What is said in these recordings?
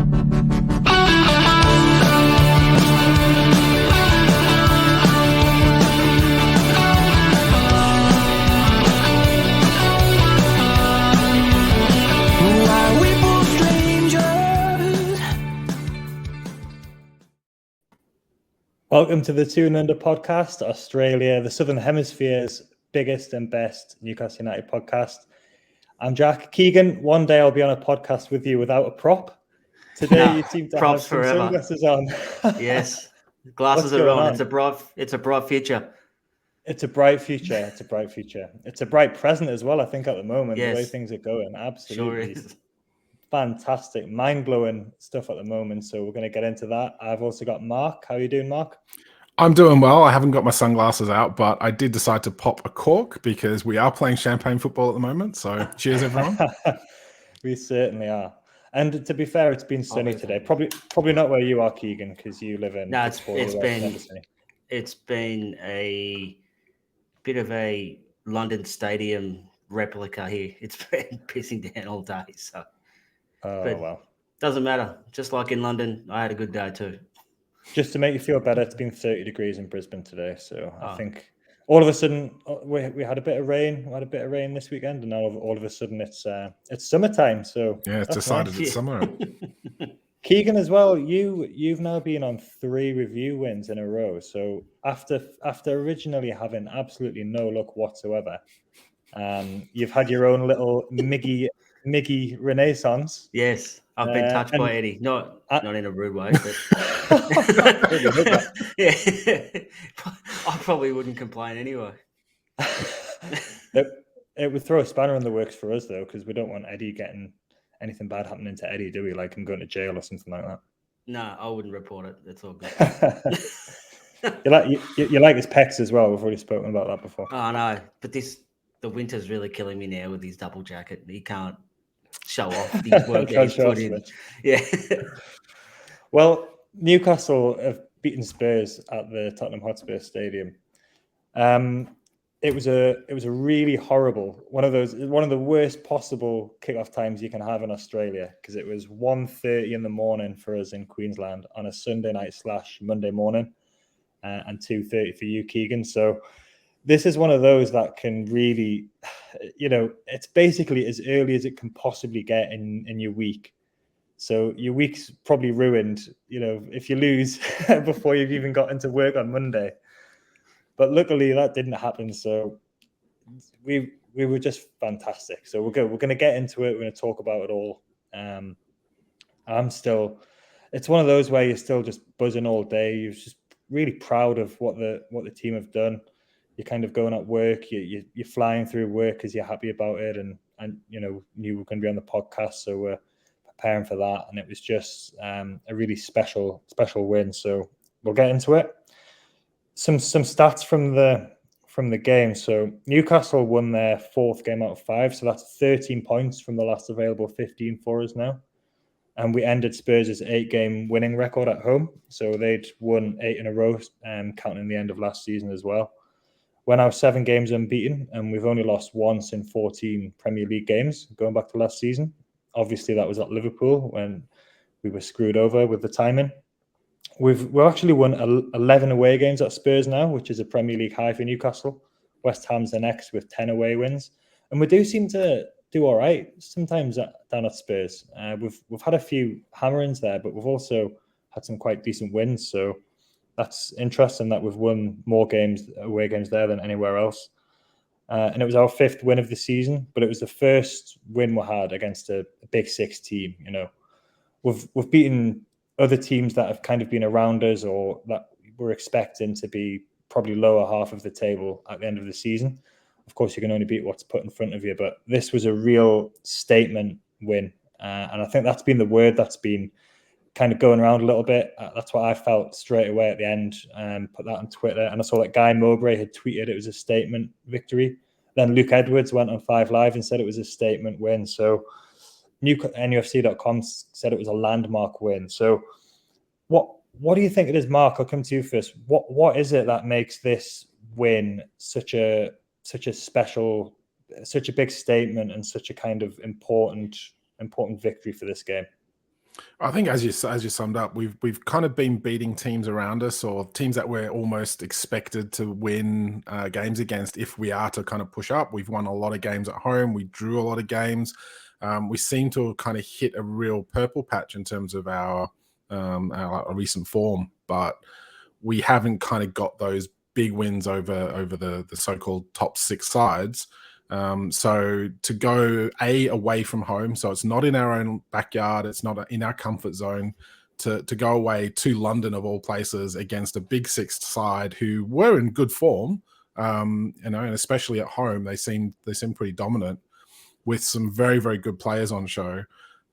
Welcome to the Toon podcast, Australia, the Southern Hemisphere's biggest and best Newcastle United podcast. I'm Jack. Keegan, one day I'll be on a podcast with you without a prop. Today you seem to have some sunglasses on. Yes, glasses are on. It's a bright future. It's a bright future. It's a bright present as well, I think, at the moment, yes. The way things are going. Absolutely. Sure is. Fantastic, mind-blowing stuff at the moment. So we're going to get into that. I've also got Mark. How are you doing, Mark? I'm doing well. I haven't got my sunglasses out, but I did decide to pop a cork because we are playing champagne football at the moment. So cheers, everyone. We certainly are. And to be fair, it's been sunny today. Probably not where you are, Keegan, because you live in. No, it's been a bit of a London Stadium replica here. It's been pissing down all day. So. Well. Doesn't matter. Just like in London, I had a good day too. Just to make you feel better, it's been 30 degrees in Brisbane today. So I think all of a sudden we had a bit of rain. We had a bit of rain this weekend, and now all of a sudden it's summertime. So yeah, it's decided nice. It's summer. Keegan, as well, you've now been on 3 review wins in a row. So after originally having absolutely no luck whatsoever, you've had your own little Miggy renaissance. Yes, I've been touched by Eddie. Not in a rude way, but yeah, I probably wouldn't complain anyway. It would throw a spanner in the works for us though, because we don't want Eddie getting anything bad happening to Eddie, do we? Like him going to jail or something like that. No, I wouldn't report it. That's all good. you like his pecs as well. We've already spoken about that before. Oh no, but the winter's really killing me now with his double jacket. He can't show off the work that he's put in. Yeah. Well, Newcastle have beaten Spurs at the Tottenham Hotspur Stadium. It was a really horrible one of the worst possible kickoff times you can have in Australia, because it was 1:30 in the morning for us in Queensland on a Sunday night / Monday morning, and 2:30 for you, Keegan. So this is one of those that can really, it's basically as early as it can possibly get in your week. So your week's probably ruined, if you lose before you've even got into work on Monday. But luckily that didn't happen. So we were just fantastic. So we're going to get into it. We're going to talk about it all. It's one of those where you're still just buzzing all day. You're just really proud of what the team have done. You're kind of going at work, you're flying through work because you're happy about it, and knew we were going to be on the podcast, so we're preparing for that, and it was just a really special win. So we'll get into it. Some stats from the game. So Newcastle won their 4th game out of 5, so that's 13 points from the last available 15 for us now. And we ended Spurs' 8-game winning record at home. So they'd won 8 in a row, counting the end of last season as well. We're now 7 games unbeaten, and we've only lost once in 14 Premier League games, going back to last season. Obviously, that was at Liverpool when we were screwed over with the timing. We've actually won 11 away games at Spurs now, which is a Premier League high for Newcastle. West Ham's the next with 10 away wins. And we do seem to do all right sometimes down at Spurs. We've had a few hammerings there, but we've also had some quite decent wins. So that's interesting that we've won more away games there than anywhere else. And it was our 5th win of the season, but it was the first win we had against a Big 6 team. We've beaten other teams that have kind of been around us, or that we're expecting to be probably lower half of the table at the end of the season. Of course, you can only beat what's put in front of you, but this was a real statement win. And I think that's been the word that's been kind of going around a little bit. That's what I felt straight away at the end. Put that on Twitter, and I saw that Guy Mowbray had tweeted it was a statement victory. Then Luke Edwards went on 5 Live and said it was a statement win. So NUFC.com said it was a landmark win. So what do you think it is, Mark? I'll come to you first. What is it that makes this win such a special, such a big statement, and such a kind of important victory for this game? I think as you summed up, we've kind of been beating teams around us, or teams that we're almost expected to win games against if we are to kind of push up. We've won a lot of games at home. We drew a lot of games. We seem to kind of hit a real purple patch in terms of our recent form, but we haven't kind of got those big wins over the so-called top 6 sides. So to go away from home, so it's not in our own backyard, it's not in our comfort zone, to go away to London of all places against a big 6 side who were in good form, and especially at home, they seem pretty dominant with some very, very good players on show.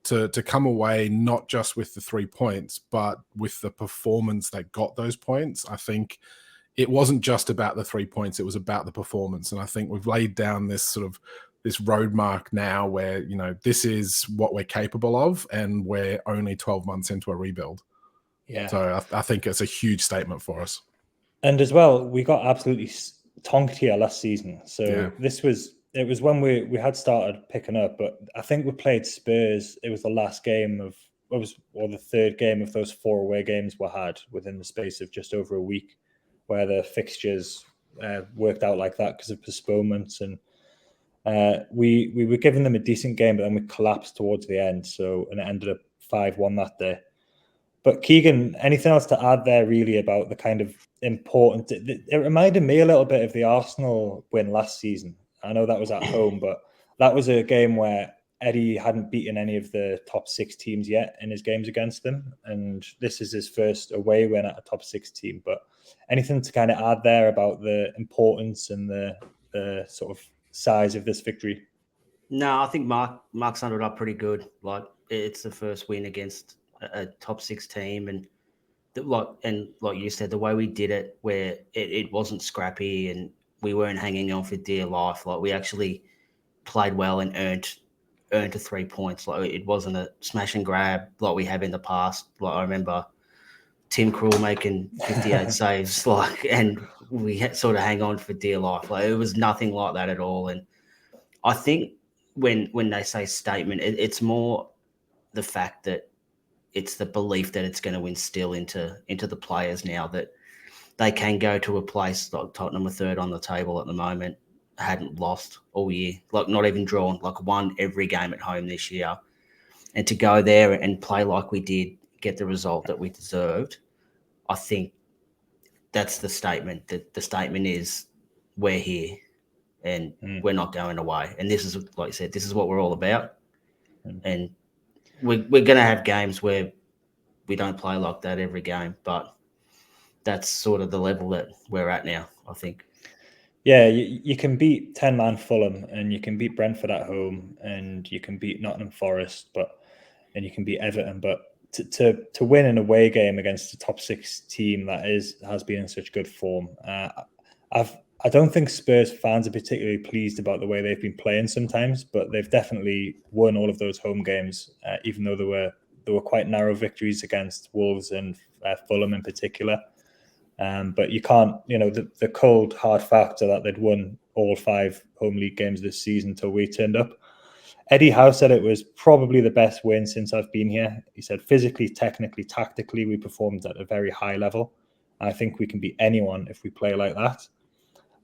To come away not just with the 3 points, but with the performance that got those points, I think it wasn't just about the 3 points, it was about the performance. And I think we've laid down this road mark now where, this is what we're capable of, and we're only 12 months into a rebuild. Yeah. So I think it's a huge statement for us. And as well, we got absolutely tonked here last season. So it was when we had started picking up, but I think we played Spurs. It was the last game or the third game of those 4 away games we had within the space of just over a week, where the fixtures worked out like that because of postponements. And we were giving them a decent game, but then we collapsed towards the end. And it ended up 5-1 that day. But Keegan, anything else to add there really about the kind of important... It reminded me a little bit of the Arsenal win last season. I know that was at home, but that was a game where Eddie hadn't beaten any of the top 6 teams yet in his games against them. And this is his first away win at a top 6 team. But anything to kind of add there about the importance and the sort of size of this victory? No, I think Mark summed it up pretty good. Like, it's the first win against a top 6 team, and like you said, the way we did it, where it wasn't scrappy and we weren't hanging on for dear life. Like, we actually played well and earned the 3 points. Like, it wasn't a smash and grab like we have in the past. Like, I remember Tim Krul making 58 saves, and we had sort of hang on for dear life. Like, it was nothing like that at all. And I think when they say statement, it's more the fact that it's the belief that it's going to instill into the players now that they can go to a place like Tottenham, a 3rd on the table at the moment, hadn't lost all year, like not even drawn, like won every game at home this year. And to go there and play like we did, get the result that we deserved, I think that's the statement. That the statement is, we're here and we're not going away. And this is, like I said, this is what we're all about. And we're going to have games where we don't play like that every game, but that's sort of the level that we're at now, I think. Yeah, you can beat 10-man Fulham, and you can beat Brentford at home, and you can beat Nottingham Forest, and you can beat Everton. But to win an away game against a top 6 team that has been in such good form, I don't think Spurs fans are particularly pleased about the way they've been playing sometimes, but they've definitely won all of those home games, even though there were quite narrow victories against Wolves and Fulham in particular. But you can't, the cold, hard factor that they'd won all 5 home league games this season until we turned up. Eddie Howe said it was probably the best win since I've been here. He said physically, technically, tactically, we performed at a very high level. I think we can beat anyone if we play like that.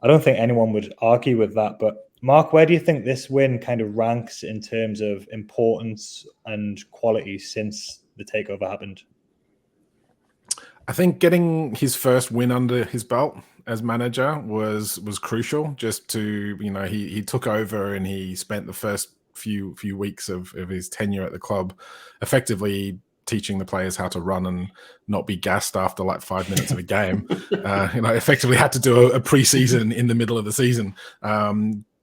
I don't think anyone would argue with that. But Mark, where do you think this win kind of ranks in terms of importance and quality since the takeover happened? I think getting his first win under his belt as manager was crucial. Just to, he took over and he spent the first few weeks of his tenure at the club effectively teaching the players how to run and not be gassed after like 5 minutes of a game. Effectively had to do a pre-season in the middle of the season,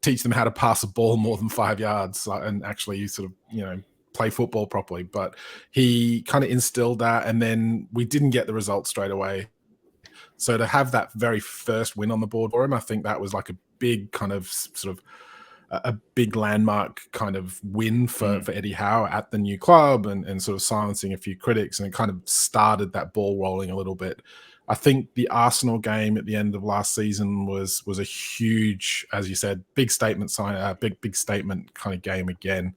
teach them how to pass a ball more than 5 yards and actually sort of, play football properly. But he kind of instilled that, and then we didn't get the results straight away. So to have that very first win on the board for him, I think that was like a big kind of sort of a big landmark kind of win for Eddie Howe at the new club and sort of silencing a few critics, and it kind of started that ball rolling a little bit. I think the Arsenal game at the end of last season was a huge, as you said, big statement kind of game again.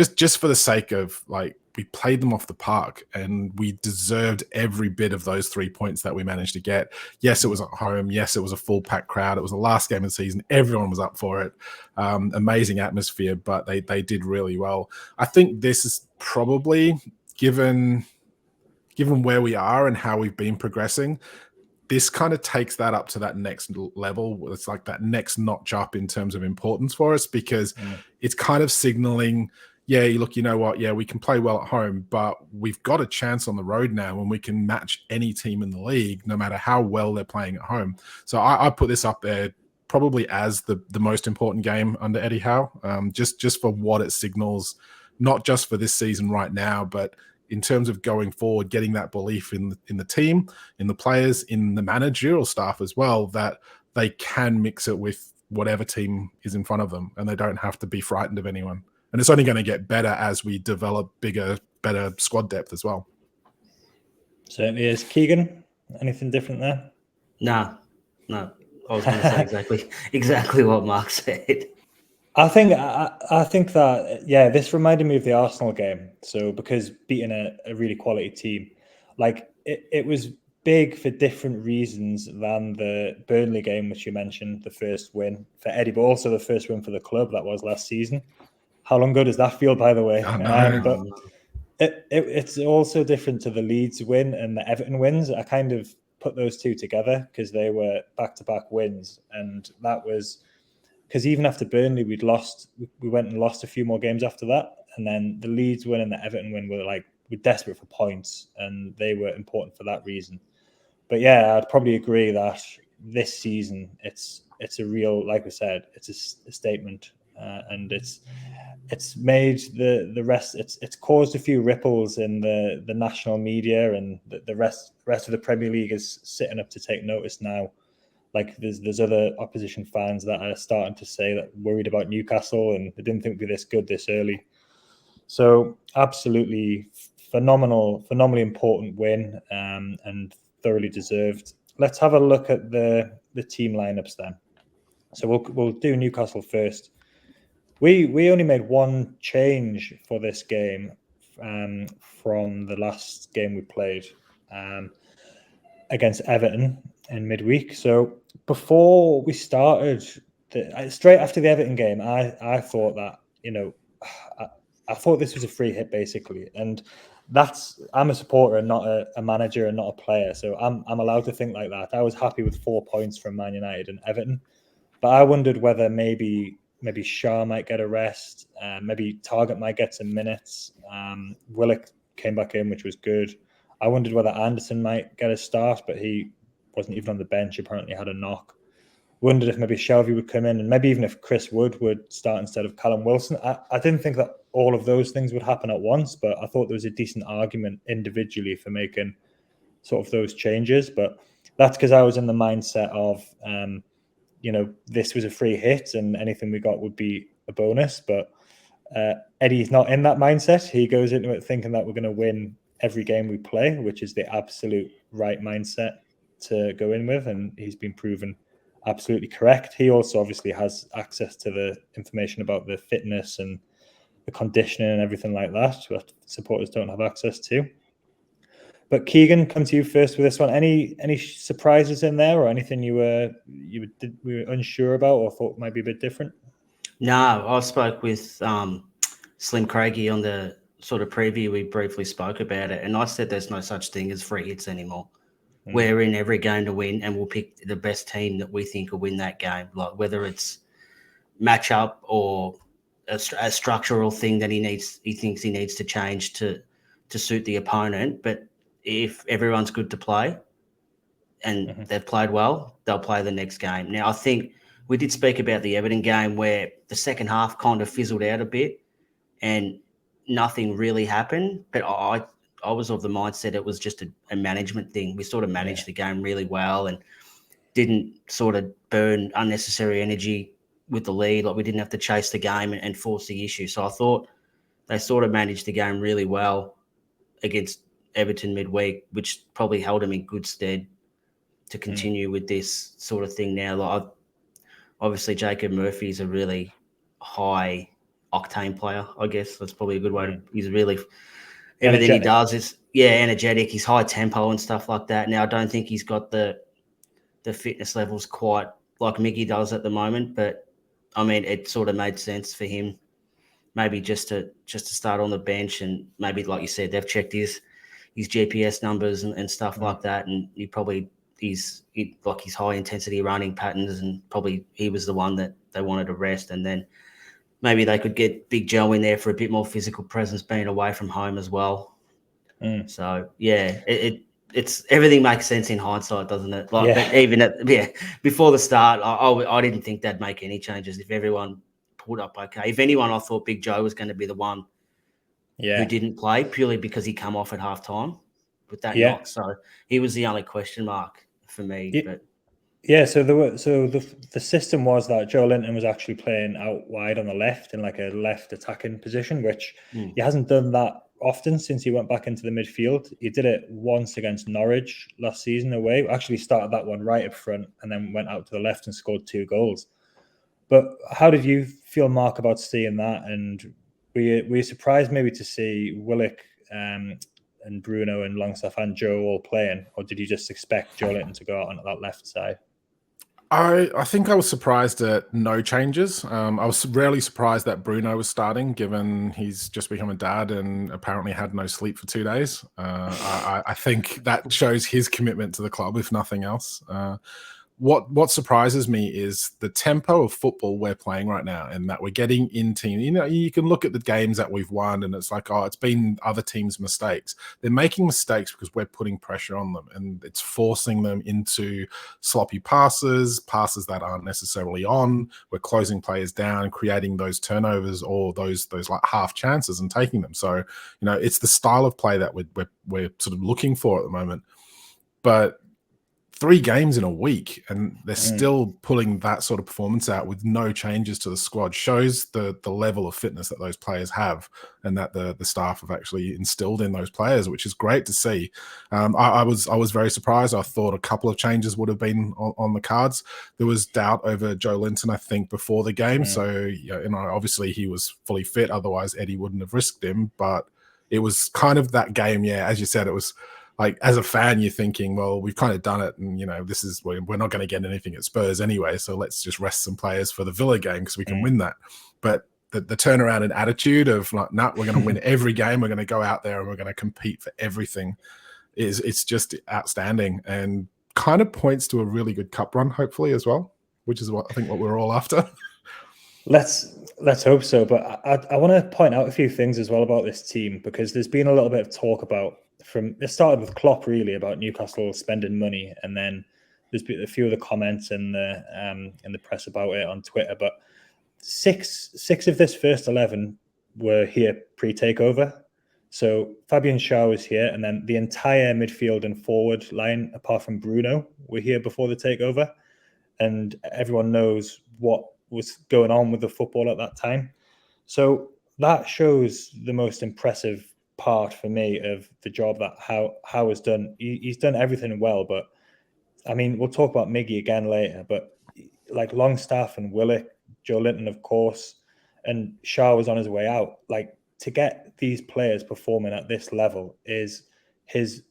just for the sake of like, we played them off the park and we deserved every bit of those 3 points that we managed to get. Yes, it was at home. Yes, it was a full packed crowd. It was the last game of the season. Everyone was up for it. Amazing atmosphere, but they did really well. I think this is probably, given where we are and how we've been progressing, this kind of takes that up to that next level. It's like that next notch up in terms of importance for us, because it's kind of signaling, yeah, look, you know what? Yeah, we can play well at home, but we've got a chance on the road now when we can match any team in the league, no matter how well they're playing at home. So I put this up there probably as the most important game under Eddie Howe, just for what it signals, not just for this season right now, but in terms of going forward, getting that belief in the team, in the players, in the managerial staff as well, that they can mix it with whatever team is in front of them and they don't have to be frightened of anyone. And it's only going to get better as we develop better squad depth as well. Certainly is. Keegan, anything different there? No. I was going to say exactly what Mark said. I think that, yeah, this reminded me of the Arsenal game. So because beating a really quality team, like it was big for different reasons than the Burnley game, which you mentioned, the first win for Eddie, but also the first win for the club that was last season. How long ago does that feel, by the way? But it's also different to the Leeds win and the Everton wins. I kind of put those two together because they were back-to-back wins, and that was because even after Burnley, we went and lost a few more games after that, and then the Leeds win and the Everton win we're desperate for points, and they were important for that reason. But yeah, I'd probably agree that this season it's a real, like I said, it's a statement, and it's made the rest. It's caused a few ripples in the national media, and the rest of the Premier League is sitting up to take notice now. Like there's other opposition fans that are starting to say that worried about Newcastle and they didn't think we'd be this good this early. So absolutely phenomenally important win, and thoroughly deserved. Let's have a look at the team lineups then. So we'll do Newcastle first. We only made one change for this game from the last game we played against Everton in midweek. So before we started, straight after the Everton game, I thought that, I thought this was a free hit basically, and I'm a supporter and not a manager and not a player, so I'm allowed to think like that. I was happy with 4 points from Man United and Everton, but I wondered whether maybe Shaw might get a rest, maybe Target might get some minutes. Willock came back in, which was good. I wondered whether Anderson might get a start, but he wasn't even on the bench. Apparently had a knock. Wondered if maybe Shelby would come in, and maybe even if Chris Wood would start instead of Callum Wilson. I didn't think that all of those things would happen at once, but I thought there was a decent argument individually for making sort of those changes. But that's because I was in the mindset of, this was a free hit and anything we got would be a bonus. But Eddie's not in that mindset. He goes into it thinking that we're going to win every game we play, which is the absolute right mindset to go in with, and he's been proven absolutely correct. He also obviously has access to the information about the fitness and the conditioning and everything like that supporters don't have access to. But Keegan, come to you first with this one. Any surprises in there, or anything you were unsure about or thought might be a bit different? No, I spoke with Slim Craigie on the sort of preview. We briefly spoke about it, and I said there's no such thing as free hits anymore. We're in every game to win, and we'll pick the best team that we think will win that game. Like whether it's matchup or a structural thing that he thinks he needs to change to suit the opponent. But if everyone's good to play and they've played well, they'll play the next game. Now, I think we did speak about the Everton game where the second half kind of fizzled out a bit and nothing really happened. But I was of the mindset it was just a management thing. We sort of managed the game really well and didn't sort of burn unnecessary energy with the lead. Like we didn't have to chase the game and force the issue. So I thought they sort of managed the game really well against Everton midweek, which probably held them in good stead to continue with this sort of thing now. Like obviously Jacob Murphy is a really high octane player, I guess. That's probably a good way to. He's really everything Energetic. he does is energetic. He's high tempo and stuff like that. Now I don't think he's got the fitness levels quite like Miggy does at the moment, but I mean it sort of made sense for him maybe just to start on the bench, and maybe like you said, they've checked his GPS numbers and stuff like that, and he's like his high intensity running patterns, and probably he was the one that they wanted to rest, and then maybe they could get Big Joe in there for a bit more physical presence, being away from home as well. So yeah, it's everything makes sense in hindsight, doesn't it? Like, but even before the start, I didn't think they'd make any changes. If everyone pulled up okay, if anyone, I thought Big Joe was going to be the one who didn't play purely because he come off at halftime with that knock. So he was the only question mark for me. But so the system was that Joe Linton was actually playing out wide on the left in like a left attacking position, which he hasn't done that often since he went back into the midfield. He did it once against Norwich last season away. Actually started that one right up front and then went out to the left and scored 2 goals. But how did you feel, Mark, about seeing that? And were you surprised maybe to see Willock and Bruno and Longstaff and Joe all playing, or did you just expect Joe Linton to go out on that left side? I think I was surprised at no changes. I was really surprised that Bruno was starting, given he's just become a dad and apparently had no sleep for 2 days. I think that shows his commitment to the club, if nothing else. What surprises me is the tempo of football we're playing right now, and that we're getting in team. You know, you can look at the games that we've won, and it's like, oh, it's been other teams' mistakes. They're making mistakes because we're putting pressure on them, and it's forcing them into sloppy passes that aren't necessarily on. We're closing players down, creating those turnovers or those like half chances and taking them. So, you know, it's the style of play that we're sort of looking for at the moment. But 3 games in a week, and they're still pulling that sort of performance out with no changes to the squad, shows the level of fitness that those players have, and that the staff have actually instilled in those players, which is great to see. I was very surprised. I thought a couple of changes would have been on the cards. There was doubt over Joe Linton, I think, before the game. So, you know, obviously he was fully fit. Otherwise, Eddie wouldn't have risked him. But it was kind of that game. Yeah, as you said, it was like, as a fan, you're thinking, well, we've kind of done it, and, you know, we're not going to get anything at Spurs anyway, so let's just rest some players for the Villa game because we can win that. But the turnaround and attitude of like, nah, we're going to win every game, we're going to go out there and we're going to compete for everything, it's just outstanding, and kind of points to a really good cup run, hopefully, as well, which is what I think what we're all after. Let's hope so. But I want to point out a few things as well about this team, because there's been a little bit of talk about, it started with Klopp really, about Newcastle spending money, and then there's been a few of the comments in the press about it on Twitter. But six of this first 11 were here pre-takeover. So Fabian Schär was here, and then the entire midfield and forward line, apart from Bruno, were here before the takeover. And everyone knows what was going on with the football at that time. So that shows the most impressive part for me of the job that Howe has done. He's done everything well, but I mean, we'll talk about Miggy again later, but like Longstaff and Willock, Joe Linton, of course, and Schär was on his way out. Like, to get these players performing at this level is it's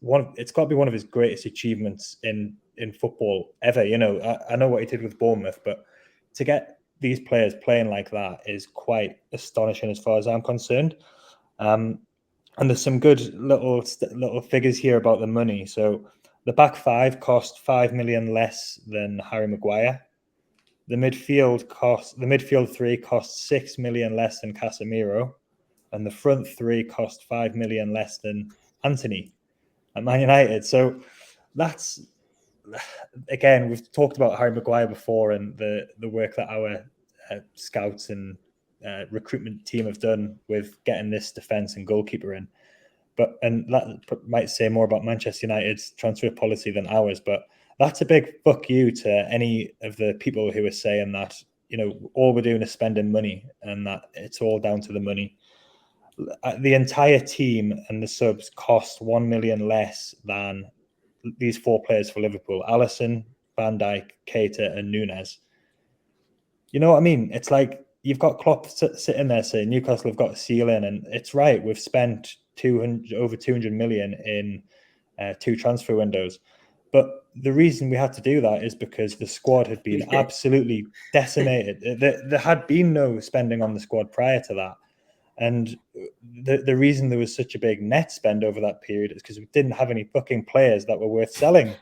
got to be one of his greatest achievements in football ever. You know, I know what he did with Bournemouth, but to get these players playing like that is quite astonishing as far as I'm concerned. And there's some good little figures here about the money. So the back 5 cost 5 million less than Harry Maguire. The midfield 3 cost 6 million less than Casemiro, and the front 3 cost 5 million less than Antony at Man United. So that's, again, we've talked about Harry Maguire before, and the work that our scouts and recruitment team have done with getting this defence and goalkeeper in. And that might say more about Manchester United's transfer policy than ours, but that's a big fuck you to any of the people who are saying that, you know, all we're doing is spending money and that it's all down to the money. The entire team and the subs cost 1 million less than these 4 players for Liverpool: Alisson, Van Dijk, Keita, and Nunez. You know what I mean? It's like, you've got Klopp sitting there saying Newcastle have got a ceiling, and it's right. We've spent over 200 million in 2 transfer windows. But the reason we had to do that is because the squad had been absolutely decimated. There had been no spending on the squad prior to that. And the reason there was such a big net spend over that period is because we didn't have any fucking players that were worth selling.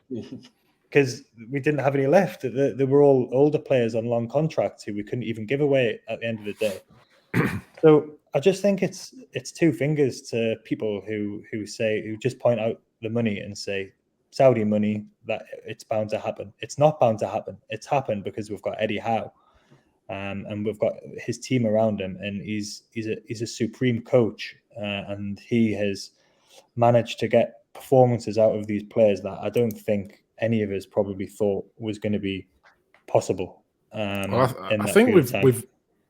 Because we didn't have any left. They were all older players on long contracts who we couldn't even give away at the end of the day. So I just think it's 2 fingers to people who just point out the money and say Saudi money, that it's bound to happen. It's not bound to happen. It's happened because we've got Eddie Howe, and we've got his team around him, and he's a supreme coach, and he has managed to get performances out of these players that I don't think any of us probably thought was going to be possible. I think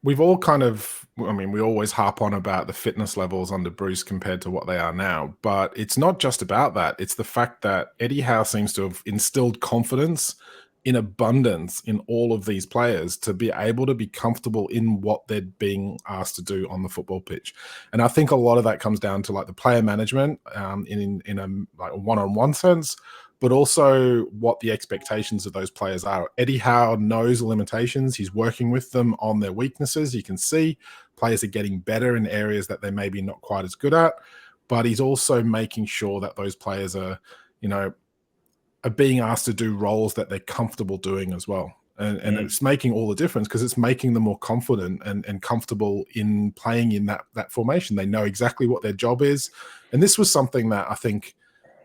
we've all kind of, I mean, we always harp on about the fitness levels under Bruce compared to what they are now, but it's not just about that. It's the fact that Eddie Howe seems to have instilled confidence in abundance in all of these players to be able to be comfortable in what they're being asked to do on the football pitch. And I think a lot of that comes down to like the player management in a like one-on-one sense, but also what the expectations of those players are. Eddie Howe knows the limitations. He's working with them on their weaknesses. You can see players are getting better in areas that they're maybe not quite as good at, but he's also making sure that those players are, are being asked to do roles that they're comfortable doing as well. And it's making all the difference because it's making them more confident and comfortable in playing in that formation. They know exactly what their job is. And this was something that I think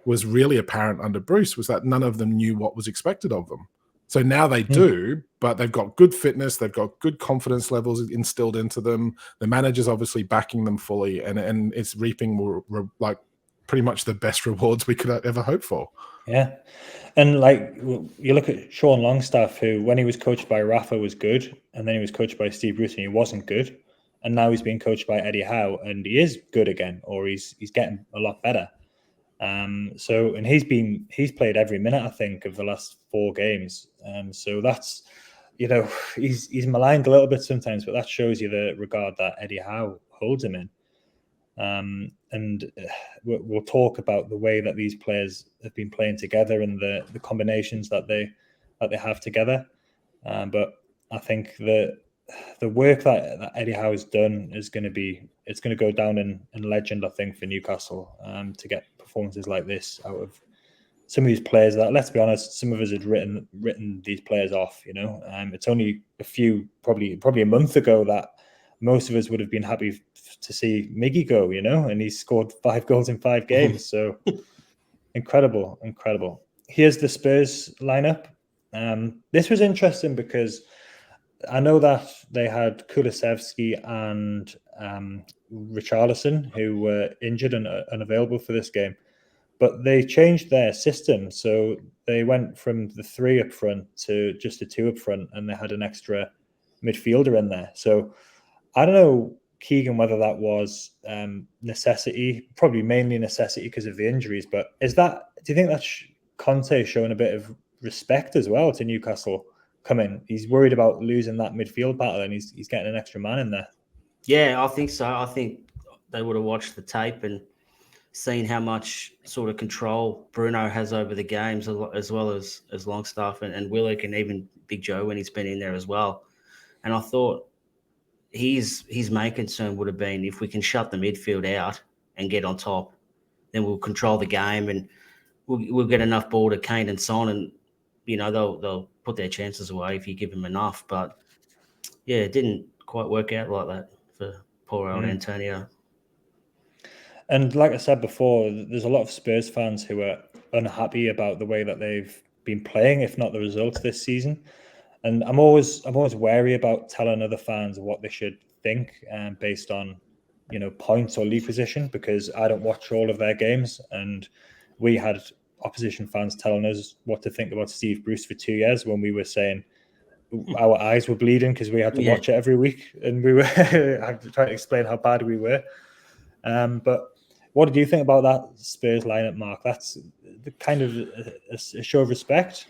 was really apparent under Bruce, was that none of them knew what was expected of them. So now they do, but they've got good fitness, they've got good confidence levels instilled into them. The manager's obviously backing them fully, and it's reaping like pretty much the best rewards we could ever hope for. Yeah. And like you look at Sean Longstaff, who when he was coached by Rafa was good, and then he was coached by Steve Bruce and he wasn't good. And now he's being coached by Eddie Howe and he is good again, or he's getting a lot better. And he's played every minute, I think, of the last 4 games. So that's, he's maligned a little bit sometimes, but that shows you the regard that Eddie Howe holds him in. And we'll talk about the way that these players have been playing together and the combinations that they have together. But I think the work that Eddie Howe has done it's going to go down in legend, I think, for Newcastle, to get performances like this out of some of these players that, let's be honest, some of us had written these players off. It's only probably a month ago that most of us would have been happy to see Miggy go, and he's scored 5 goals in 5 games. So incredible. Here's the Spurs lineup. This was interesting because I know that they had Kulusevski and Richarlison, who were injured and unavailable for this game, but they changed their system. So they went from the 3 up front to just the 2 up front, and they had an extra midfielder in there. So I don't know, Keegan, whether that was necessity, probably mainly necessity because of the injuries, but do you think that's Conte showing a bit of respect as well to Newcastle coming? He's worried about losing that midfield battle and he's getting an extra man in there. Yeah, I think so. I think they would have watched the tape and seen how much sort of control Bruno has over the games, as well as Longstaff and Willock, and even Big Joe when he's been in there as well. And I thought his main concern would have been, if we can shut the midfield out and get on top, then we'll control the game and we'll get enough ball to Kane and Son, and they'll put their chances away if you give them enough. But yeah, it didn't quite work out like that for poor old Antonio. And like I said before, there's a lot of Spurs fans who are unhappy about the way that they've been playing, if not the results this season. And I'm always wary about telling other fans what they should think, based on points or league position, because I don't watch all of their games. And we had opposition fans telling us what to think about Steve Bruce for 2 years when we were saying our eyes were bleeding because we had to watch it every week, and we were trying to explain how bad we were. But what did you think about that Spurs lineup, Mark? That's kind of a show of respect.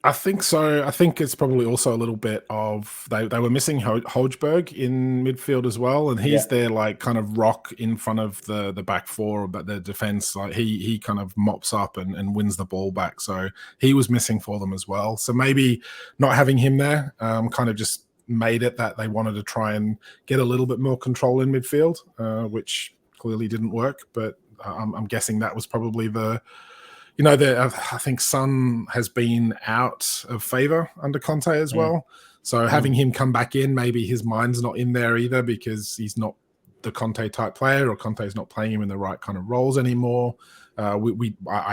I think so. I think it's probably also a little bit of they were missing Hojberg in midfield as well, and he's their like kind of rock in front of the back four, but the defense, like he kind of mops up and wins the ball back. So he was missing for them as well. So maybe not having him there kind of just made it that they wanted to try and get a little bit more control in midfield, which clearly didn't work. But I'm guessing that was probably the. I think Son has been out of favour under Conte as well. So having him come back in, maybe his mind's not in there either because he's not the Conte type player, or Conte's not playing him in the right kind of roles anymore. I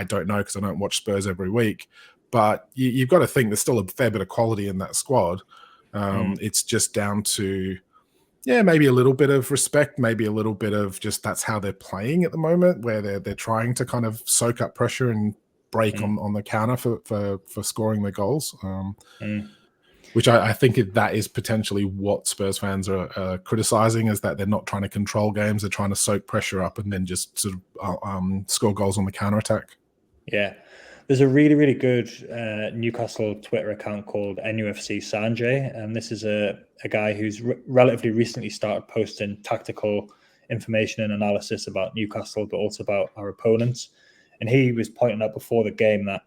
don't know because I don't watch Spurs every week, but you've got to think there's still a fair bit of quality in that squad. It's just down to maybe a little bit of respect, maybe a little bit of just that's how they're playing at the moment, where they're trying to kind of soak up pressure and break on the counter for scoring the goals. Which I think that is potentially what Spurs fans are criticising, is that they're not trying to control games, they're trying to soak pressure up and then just sort of score goals on the counter-attack. Yeah. There's a really, really good Newcastle Twitter account called NUFC Sanjay, and this is a guy who's relatively recently started posting tactical information and analysis about Newcastle, but also about our opponents. And he was pointing out before the game that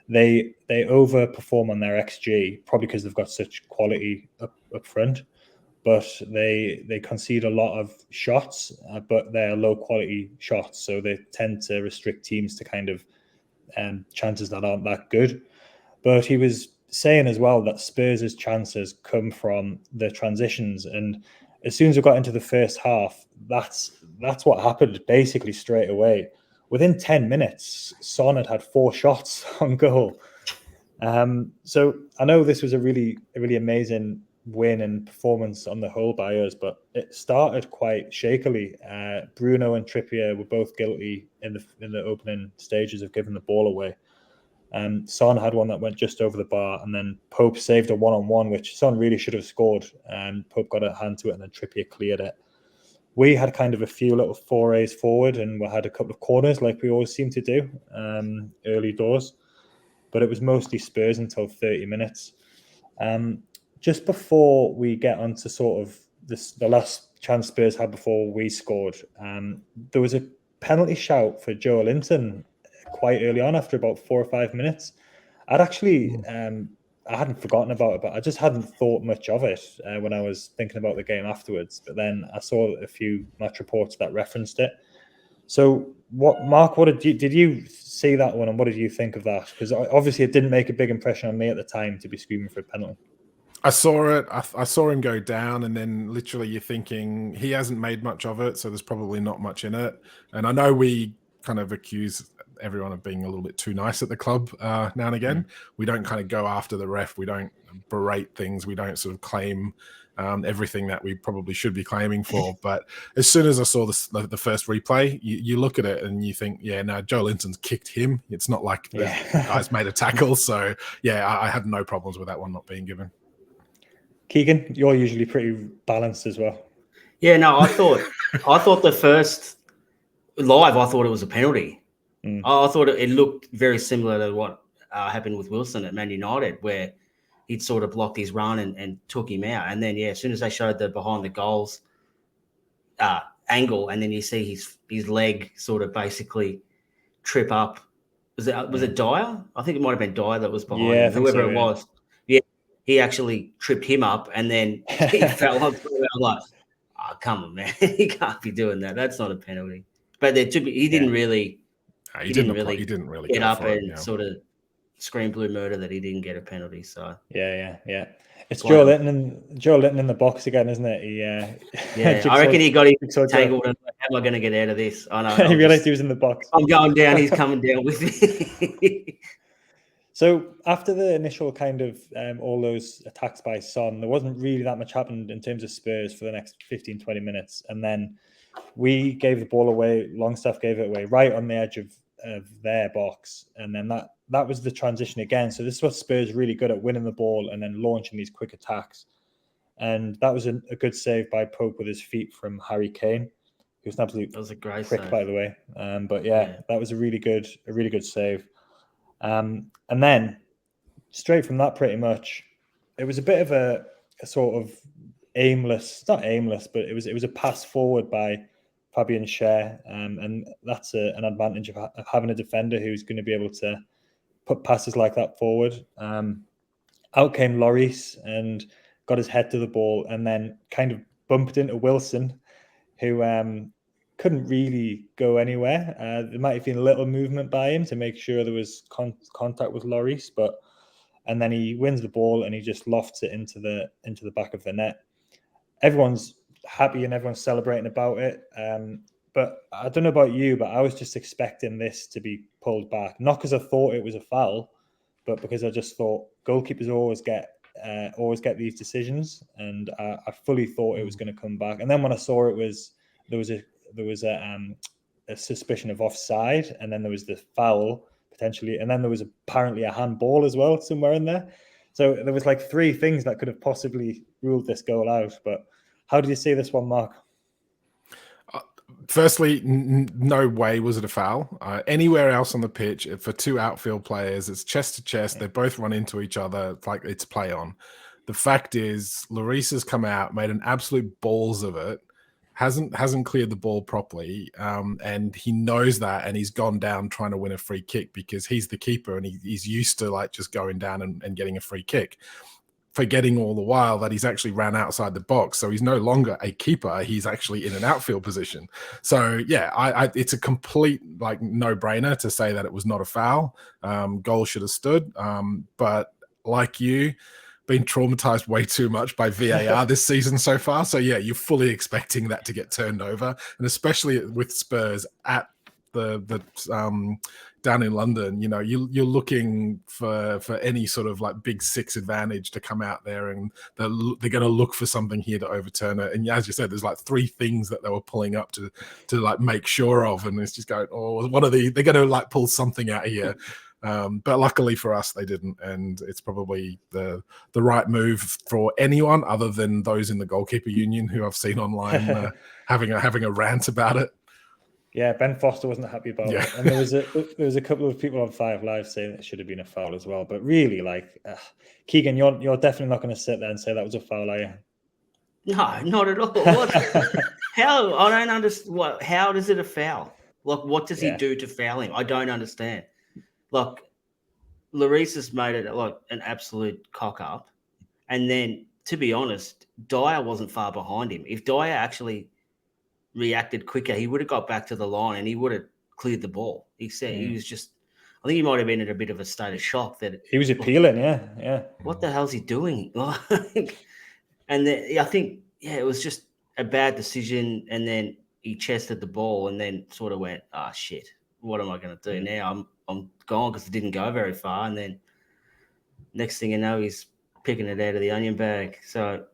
they overperform on their XG, probably because they've got such quality up front, but they concede a lot of shots, but they're low quality shots, so they tend to restrict teams to kind of chances that aren't that good. But he was saying as well that Spurs' chances come from the transitions, and as soon as we got into the first half, that's what happened basically straight away. Within 10 minutes, Son had 4 shots on goal. So I know this was a really amazing win and performance on the whole by us, but it started quite shakily. Bruno and Trippier were both guilty in the opening stages of giving the ball away. Son had one that went just over the bar, and then Pope saved a one-on-one, which Son really should have scored. Pope got a hand to it, and then Trippier cleared it. We had kind of a few little forays forward, and we had a couple of corners like we always seem to do early doors. But it was mostly Spurs until 30 minutes. Just before we get onto sort of the last chance Spurs had before we scored, there was a penalty shout for Joelinton quite early on after about 4 or 5 minutes. I'd actually... I hadn't forgotten about it, but I just hadn't thought much of it when I was thinking about the game afterwards. But then I saw a few match reports that referenced it. So, Mark, did you see that one, and what did you think of that? Because obviously it didn't make a big impression on me at the time to be screaming for a penalty. I saw it. I saw him go down, and then literally you're thinking he hasn't made much of it, so there's probably not much in it. And I know we kind of accuse everyone of being a little bit too nice at the club now and again. We don't kind of go after the ref. We don't berate things. We don't sort of claim everything that we probably should be claiming for. But as soon as I saw the first replay, you look at it and you think, Joelinton's kicked him. It's not like the guy's made a tackle. So, I had no problems with that one not being given. Keegan, you're usually pretty balanced as well. Yeah, no, I thought the first live, I thought it was a penalty. I thought it looked very similar to what happened with Wilson at Man United, where he'd sort of blocked his run and took him out. And then, as soon as they showed the behind the goals angle, and then you see his leg sort of basically trip up. Was it Dyer? I think it might have been Dyer that was behind him, whoever it was. Yeah, he actually tripped him up, and then he fell on. I'm like, oh, come on, man. He can't be doing that. That's not a penalty. But he didn't really... He didn't really get up and sort of scream blue murder that he didn't get a penalty. So yeah. It's Joelinton in the box again, isn't it? I reckon he got his tangled. And how am I going to get out of this? I know. He realised he was in the box. I'm going down. He's coming down with me. So after the initial kind of all those attacks by Son, there wasn't really that much happened in terms of Spurs for the next 15, 20 minutes, and then we gave the ball away. Longstaff gave it away right on the edge of their box, and then that was the transition again. So this is what Spurs really good at, winning the ball and then launching these quick attacks. And that was a good save by Pope with his feet from Harry Kane, who was an absolute great prick, save, by the way. But that was a really good save. And then straight from that, pretty much, it was a bit of a sort of not aimless, but it was a pass forward by Fabian Schär, and that's an advantage of having a defender who's going to be able to put passes like that forward. Out came Lloris and got his head to the ball, and then kind of bumped into Wilson, who couldn't really go anywhere. There might have been a little movement by him to make sure there was contact with Lloris, and then he wins the ball and he just lofts it into the back of the net. Everyone's happy and everyone's celebrating about it. But I don't know about you, but I was just expecting this to be pulled back. Not because I thought it was a foul, but because I just thought goalkeepers always get these decisions, and I fully thought it was going to come back. And then when I saw there was a suspicion of offside, and then there was the foul potentially, and then there was apparently a handball as well somewhere in there. So there was like three things that could have possibly ruled this goal out. But how did you see this one, Mark? Firstly, no way was it a foul. Anywhere else on the pitch, for two outfield players, it's chest to chest. They both run into each other. It's like it's play on. The fact is, Lloris has come out, made an absolute balls of it, hasn't cleared the ball properly, and he knows that, and he's gone down trying to win a free kick because he's the keeper and he's used to like just going down and getting a free kick, forgetting all the while that he's actually ran outside the box. So he's no longer a keeper. He's actually in an outfield position. So yeah, it's a complete like no-brainer to say that it was not a foul. Goal should have stood. But like you, been traumatized way too much by VAR this season so far. So yeah, you're fully expecting that to get turned over. And especially with Spurs at the down in London, you know, you're looking for any sort of like big six advantage to come out there, and they're going to look for something here to overturn it. And as you said, there's like three things that they were pulling up to like make sure of, and it's just going, oh, one of they're going to like pull something out of here. But luckily for us, they didn't, and it's probably the right move for anyone other than those in the goalkeeper union who I've seen online having a rant about it. Yeah, Ben Foster wasn't happy about it, and there was a couple of people on Five Live saying it should have been a foul as well. But really, like Keegan, you're definitely not going to sit there and say that was a foul, are you? No, not at all. What? How? I don't understand. How does it a foul? Like, what does he do to foul him? I don't understand. Like, Lloris has made it like an absolute cock up, and then to be honest, Dyer wasn't far behind him. If Dyer actually reacted quicker, he would have got back to the line and he would have cleared the ball. He said he was just, I think he might have been in a bit of a state of shock that he was appealing. Yeah. What the hell's he doing? And then I think, it was just a bad decision. And then he chested the ball and then sort of went, shit, what am I going to do now? I'm gone because it didn't go very far. And then next thing you know, he's picking it out of the onion bag. So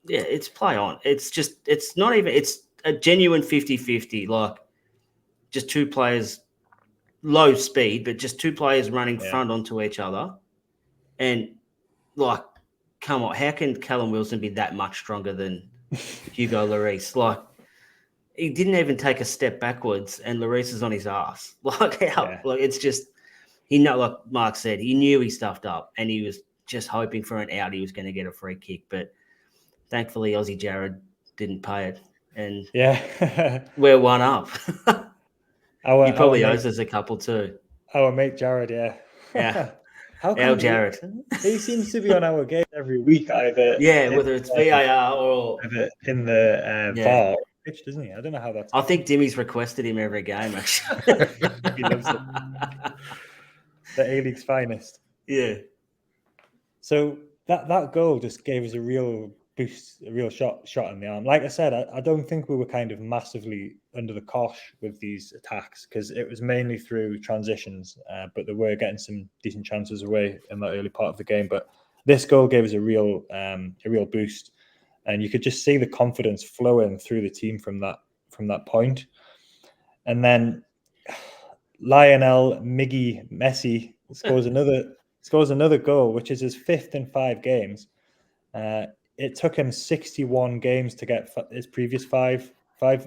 yeah, it's play on. It's a genuine 50-50, like just two players, low speed, but just two players running front onto each other. And like, come on, how can Callum Wilson be that much stronger than Hugo Lloris? Like, he didn't even take a step backwards, and Lloris is on his ass. Like, like it's just, like Mark said, he knew he stuffed up, and he was just hoping for an out. He was going to get a free kick, but thankfully, Aussie Jared didn't pay it. And we're one up. He probably owes us a couple too. Our mate Jared, yeah. How Jared? He seems to be on our game every week, either. Whether it's VAR or in the VAR pitch, doesn't he? I don't know how that's. I think Dimmy's requested him every game. Actually, he loves it. The A-League's finest. Yeah. So that goal just gave us a real boost, a real shot in the arm. Like I said, I don't think we were kind of massively under the cosh with these attacks because it was mainly through transitions, but they were getting some decent chances away in that early part of the game. But this goal gave us a real boost, and you could just see the confidence flowing through the team from that point. And then Lionel Miggy Messi scores another goal, which is his 5th in 5 games. It took him 61 games to get his previous five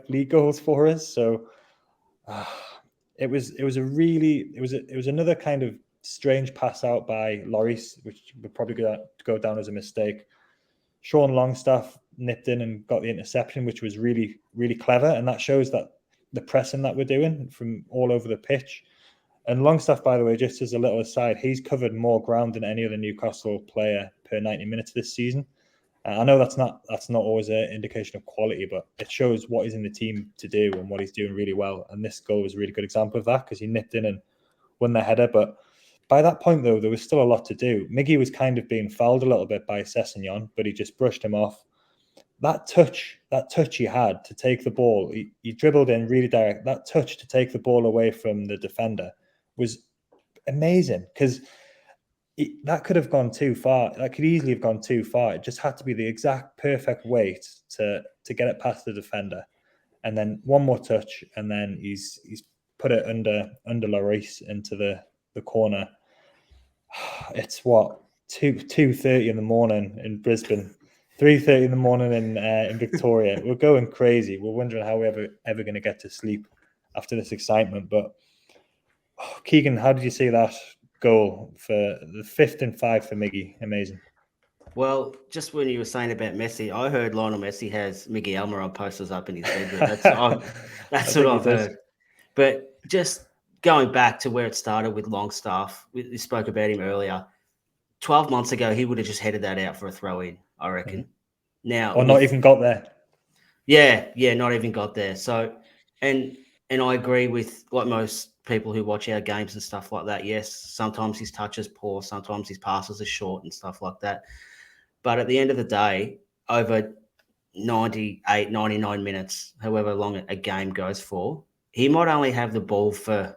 league goals for us. So it was another kind of strange pass out by Lloris, which would probably go down as a mistake. Sean Longstaff nipped in and got the interception, which was really, really clever. And that shows that the pressing that we're doing from all over the pitch. And Longstaff, by the way, just as a little aside, he's covered more ground than any other Newcastle player per 90 minutes this season. I know that's not always an indication of quality, but it shows what he's in the team to do and what he's doing really well. And this goal was a really good example of that because he nipped in and won the header. But by that point, though, there was still a lot to do. Miggy was kind of being fouled a little bit by Sessegnon, but he just brushed him off. That touch he had to take the ball, he dribbled in really direct. That touch to take the ball away from the defender was amazing because that could have gone too far. That could easily have gone too far. It just had to be the exact perfect weight to get it past the defender. And then one more touch, and then he's put it under Lloris into the corner. It's what, 2:30 in the morning in Brisbane, 3:30 in the morning in Victoria. We're going crazy. We're wondering how we're ever going to get to sleep after this excitement. But Keegan, how did you see that goal for the 5th and 5 for Miggy? Amazing. Well, just when you were saying about Messi, I heard Lionel Messi has Miguel Almiron posters up in his bedroom. That's what I've heard. But just going back to where it started with Longstaff, we spoke about him earlier. 12 months ago, he would have just headed that out for a throw-in, I reckon. Now, or not even got there. Yeah, not even got there. So, and I agree with like most people who watch our games and stuff like that. Yes, sometimes his touch is poor, sometimes his passes are short and stuff like that. But at the end of the day, over 98, 99 minutes, however long a game goes for, he might only have the ball for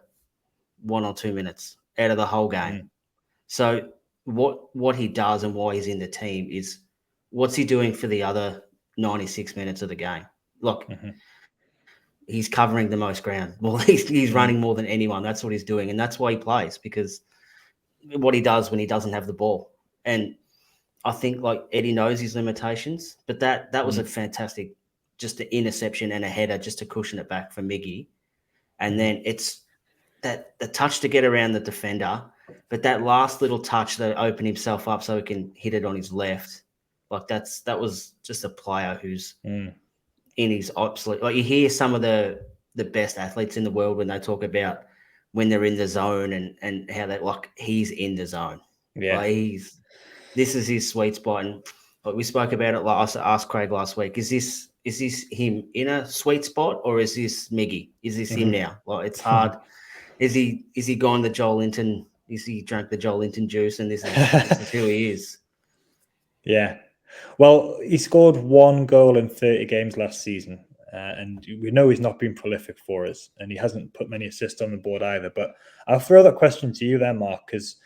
1 or 2 minutes out of the whole game. So what he does and why he's in the team is what's he doing for the other 96 minutes of the game? Look, he's covering the most ground. Well, he's running more than anyone. That's what he's doing. And that's why he plays, because what he does when he doesn't have the ball. And I think like Eddie knows his limitations, but that was a fantastic, just an interception and a header just to cushion it back for Miggy. And then it's that the touch to get around the defender, but that last little touch that opened himself up so he can hit it on his left. Like that was just a player who's in his absolute, like you hear some of the best athletes in the world when they talk about when they're in the zone and how they like he's in the zone. Yeah. Like this is his sweet spot. And like we spoke about it, like I asked Craig last week, is this him in a sweet spot or is this Miggy? Is this him now? Like it's hard. Is he gone the Joel Linton? Is he drank the Joel Linton juice and this is who he is? Yeah. Well, he scored 1 goal in 30 games last season. And we know he's not been prolific for us, and he hasn't put many assists on the board either. But I'll throw that question to you then, Mark, because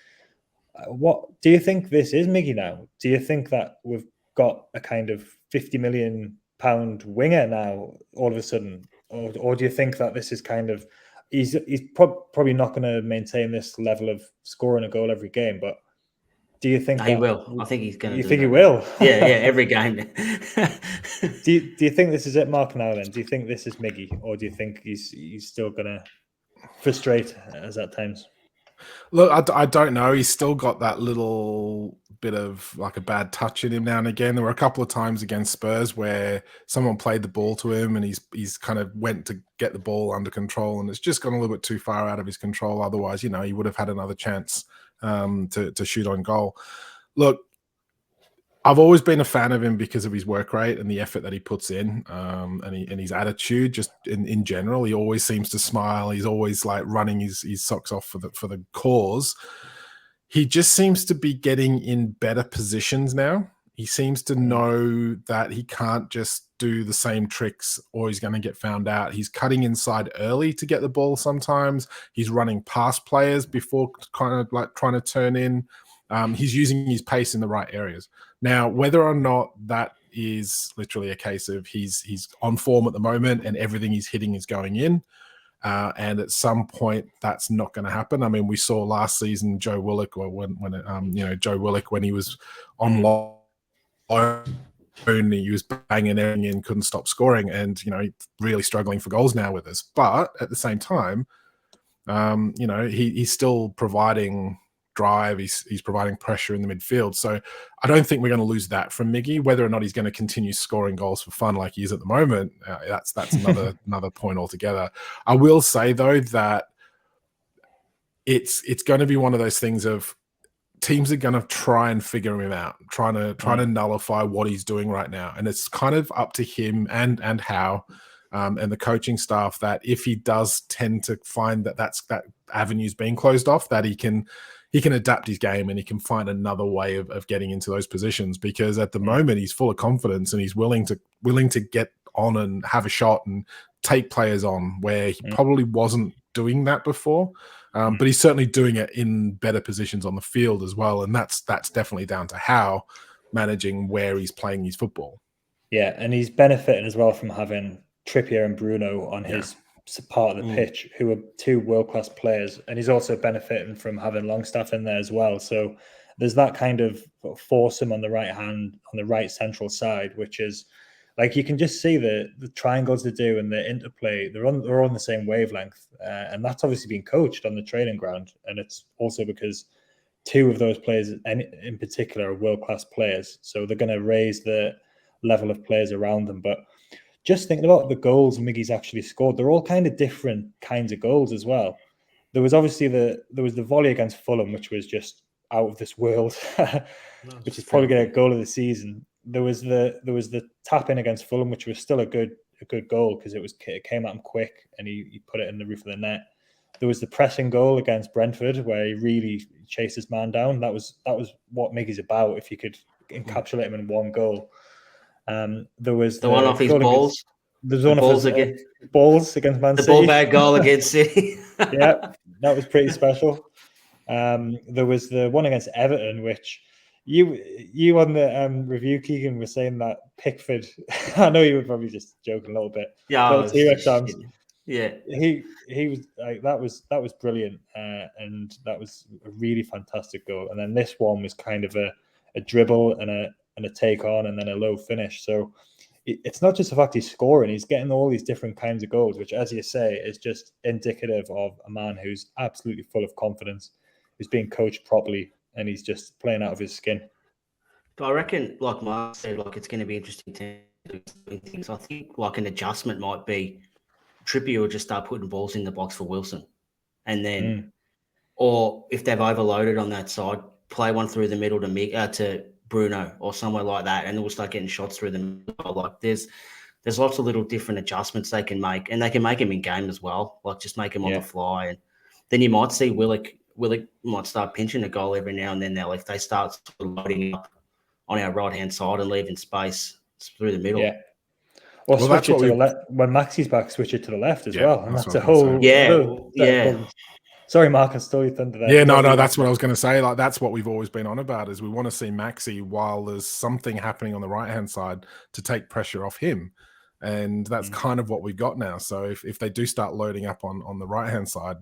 what do you think this is Miggy now? Do you think that we've got a kind of £50 million winger now all of a sudden? Or do you think that this is kind of, he's probably not going to maintain this level of scoring a goal every game, but do you think he will? I think he's going to. You think he will? Yeah, every game. Do you think this is it, Mark? Now then, do you think this is Miggy, or do you think he's still going to frustrate us at times? Look, I don't know. He's still got that little bit of like a bad touch in him now and again. There were a couple of times against Spurs where someone played the ball to him and he's kind of went to get the ball under control and it's just gone a little bit too far out of his control. Otherwise, he would have had another chance to shoot on goal. Look, I've always been a fan of him because of his work rate and the effort that he puts in, and his attitude. Just in general, he always seems to smile. He's always like running his socks off for the cause. He just seems to be getting in better positions now. He seems to know that he can't just do the same tricks or he's going to get found out. He's cutting inside early to get the ball sometimes. He's running past players before kind of like trying to turn in. He's using his pace in the right areas. Now, whether or not that is literally a case of he's on form at the moment and everything he's hitting is going in, and at some point that's not going to happen. I mean, we saw last season Joe Willock, or Joe Willock when he was on loan, he was banging everything in, couldn't stop scoring, and really struggling for goals now with us. But at the same time, he's still providing drive. He's providing pressure in the midfield. So I don't think we're going to lose that from Miggy. Whether or not he's going to continue scoring goals for fun like he is at the moment, that's another point altogether. I will say though that it's going to be one of those things of teams are going to try and figure him out, trying to nullify what he's doing right now, and it's kind of up to him and Howe and the coaching staff that if he does tend to find that avenue's being closed off, that he can adapt his game and he can find another way of getting into those positions, because at the moment he's full of confidence and he's willing to get on and have a shot and take players on where he probably wasn't doing that before. But he's certainly doing it in better positions on the field as well, and that's definitely down to Howe managing where he's playing his football. Yeah, and he's benefiting as well from having Trippier and Bruno on his part of the pitch, who are two world-class players, and he's also benefiting from having Longstaff in there as well. So there's that kind of foursome on the right hand, on the right central side, which is like you can just see the triangles they do and the interplay. They're on the same wavelength, and that's obviously being coached on the training ground. And it's also because two of those players, in particular, are world-class players, so they're going to raise the level of players around them. But just thinking about the goals Miggy's actually scored, they're all kind of different kinds of goals as well. There was obviously the volley against Fulham, which was just out of this world, which is probably going to get goal of the season. There was the tap in against Fulham, which was still a good goal because it came at him quick and he put it in the roof of the net. There was the pressing goal against Brentford where he really chased his man down. That was what Miggy's about. If you could encapsulate him in one goal. There was the one off his balls. There's one off his balls against Man City. The ball bag goal against City. Yeah, that was pretty special. There was the one against Everton, which you on the review, Keegan, was saying that Pickford. I know you were probably just joking a little bit. Yeah, yeah. He was like that was brilliant, and that was a really fantastic goal. And then this one was kind of a dribble and a take on and then a low finish. So it's not just the fact he's scoring, he's getting all these different kinds of goals, which, as you say, is just indicative of a man who's absolutely full of confidence, who's being coached properly, and he's just playing out of his skin. I reckon, like Mark said, like it's going to be interesting to do things. I think like an adjustment might be Trippier will just start putting balls in the box for Wilson. And then, or if they've overloaded on that side, play one through the middle to Bruno or somewhere like that, and then we'll start getting shots through the middle. Like there's lots of little different adjustments they can make, and they can make them in game as well. Like just make them on the fly, and then you might see Willock might start pinching a goal every now and then. Now, if they start loading up on our right hand side and leaving space through the middle, or switch it to the left when Maxi's back. Switch it to the left as well, and that's a whole Sorry, Mark, I stole your thunder there. Yeah, no, that's what I was going to say. Like, that's what we've always been on about, is we want to see Maxi while there's something happening on the right-hand side to take pressure off him. And that's kind of what we've got now. So if they do start loading up on the right-hand side,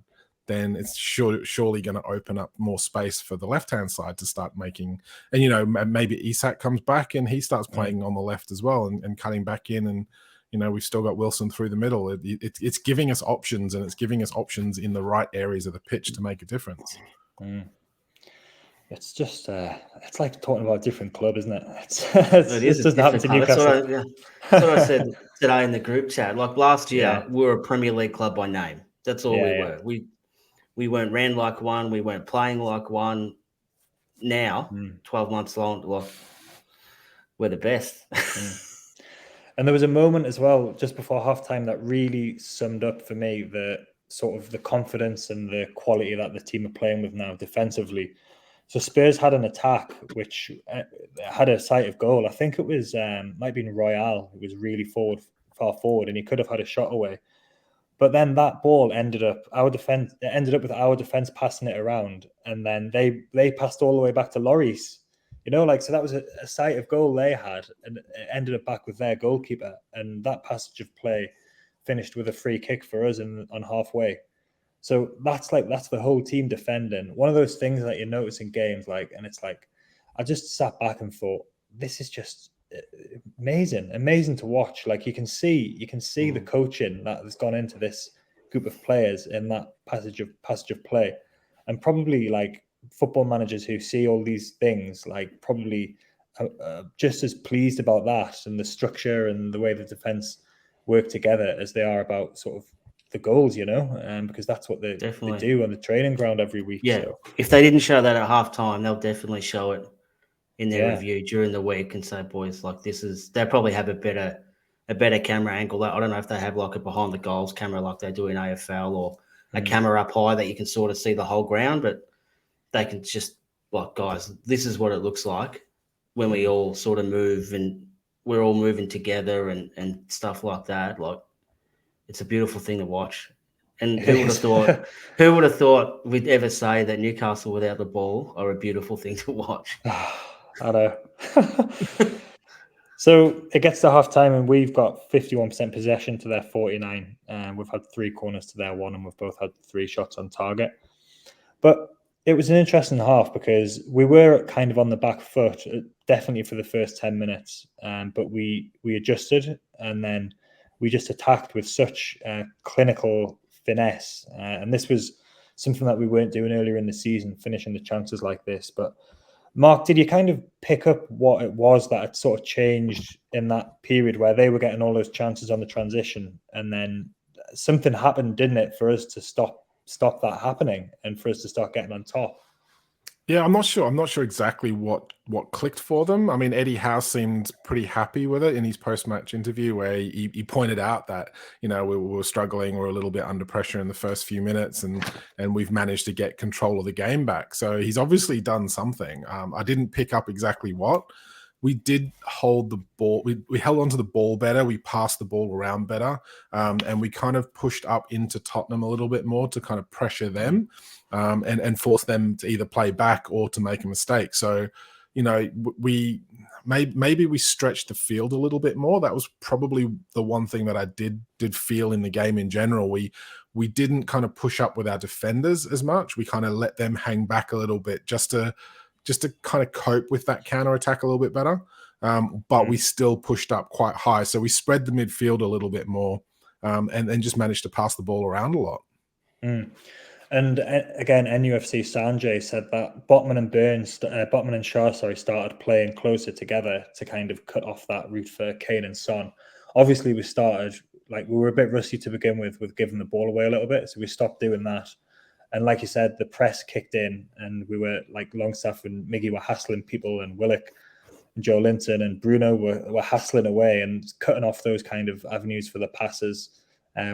then it's surely going to open up more space for the left-hand side to start making. And, you know, maybe Isak comes back and he starts playing on the left as well and cutting back in, and you know, we've still got Wilson through the middle. It's giving us options, and it's giving us options in the right areas of the pitch to make a difference. It's just, it's like talking about a different club, isn't it? It doesn't happen to Newcastle. That's what I said today in the group chat. Like last year, we were a Premier League club by name. That's all we were. We weren't ran like one. We weren't playing like one. Now, 12 months long, like, we're the best. And there was a moment as well just before halftime that really summed up for me the sort of the confidence and the quality that the team are playing with now defensively. So Spurs had an attack which had a sight of goal. I think it was might have been Royale. It was really far forward, and he could have had a shot away. But then that ball ended up with our defense passing it around, and then they passed all the way back to Lloris. You know, like, so that was a sight of goal they had, and it ended up back with their goalkeeper. And that passage of play finished with a free kick for us on halfway. So that's the whole team defending. One of those things that you notice in games, like, and it's like, I just sat back and thought, this is just amazing to watch. Like, you can see the coaching that has gone into this group of players in that passage of play, and probably like football managers who see all these things like probably just as pleased about that and the structure and the way the defense work together as they are about sort of the goals, because that's what they do on the training ground every week. Yeah, so if they didn't show that at halftime, they'll definitely show it in their review during the week and say, boys, like they probably have a better camera angle. I don't know if they have like a behind the goals camera like they do in AFL or a camera up high that you can sort of see the whole ground, but they can just like, guys, this is what it looks like when we all sort of move and we're all moving together and stuff like that. Like, it's a beautiful thing to watch. And who would have thought we'd ever say that Newcastle without the ball are a beautiful thing to watch? I know. So it gets to half time and we've got 51% possession to their 49. And we've had 3 corners to their 1, and we've both had 3 shots on target. But it was an interesting half because we were kind of on the back foot, definitely for the first 10 minutes. But we adjusted, and then we just attacked with such clinical finesse. And this was something that we weren't doing earlier in the season, finishing the chances like this. But Mark, did you kind of pick up what it was that had sort of changed in that period where they were getting all those chances on the transition, and then something happened, didn't it, for us to stop that happening and for us to start getting on top? Yeah, I'm not sure exactly what clicked for them. I mean, Eddie Howe seemed pretty happy with it in his post-match interview, where he pointed out that, we were struggling, we're a little bit under pressure in the first few minutes, and we've managed to get control of the game back. So he's obviously done something. I didn't pick up exactly what. We did hold the ball. We held onto the ball better. We passed the ball around better. And we kind of pushed up into Tottenham a little bit more to kind of pressure them and force them to either play back or to make a mistake. So, maybe we stretched the field a little bit more. That was probably the one thing that I did feel in the game in general. We didn't kind of push up with our defenders as much. We kind of let them hang back a little bit just to kind of cope with that counter-attack a little bit better. But we still pushed up quite high. So we spread the midfield a little bit more and just managed to pass the ball around a lot. And again, NUFC Sanjay said that Botman and Shaw started playing closer together to kind of cut off that route for Kane and Son. Obviously, we were a bit rusty to begin with giving the ball away a little bit. So we stopped doing that. And like you said, the press kicked in, and we were like Longstaff and Miggy were hassling people, and Willock and Joe Linton and Bruno were hassling away and cutting off those kind of avenues for the passes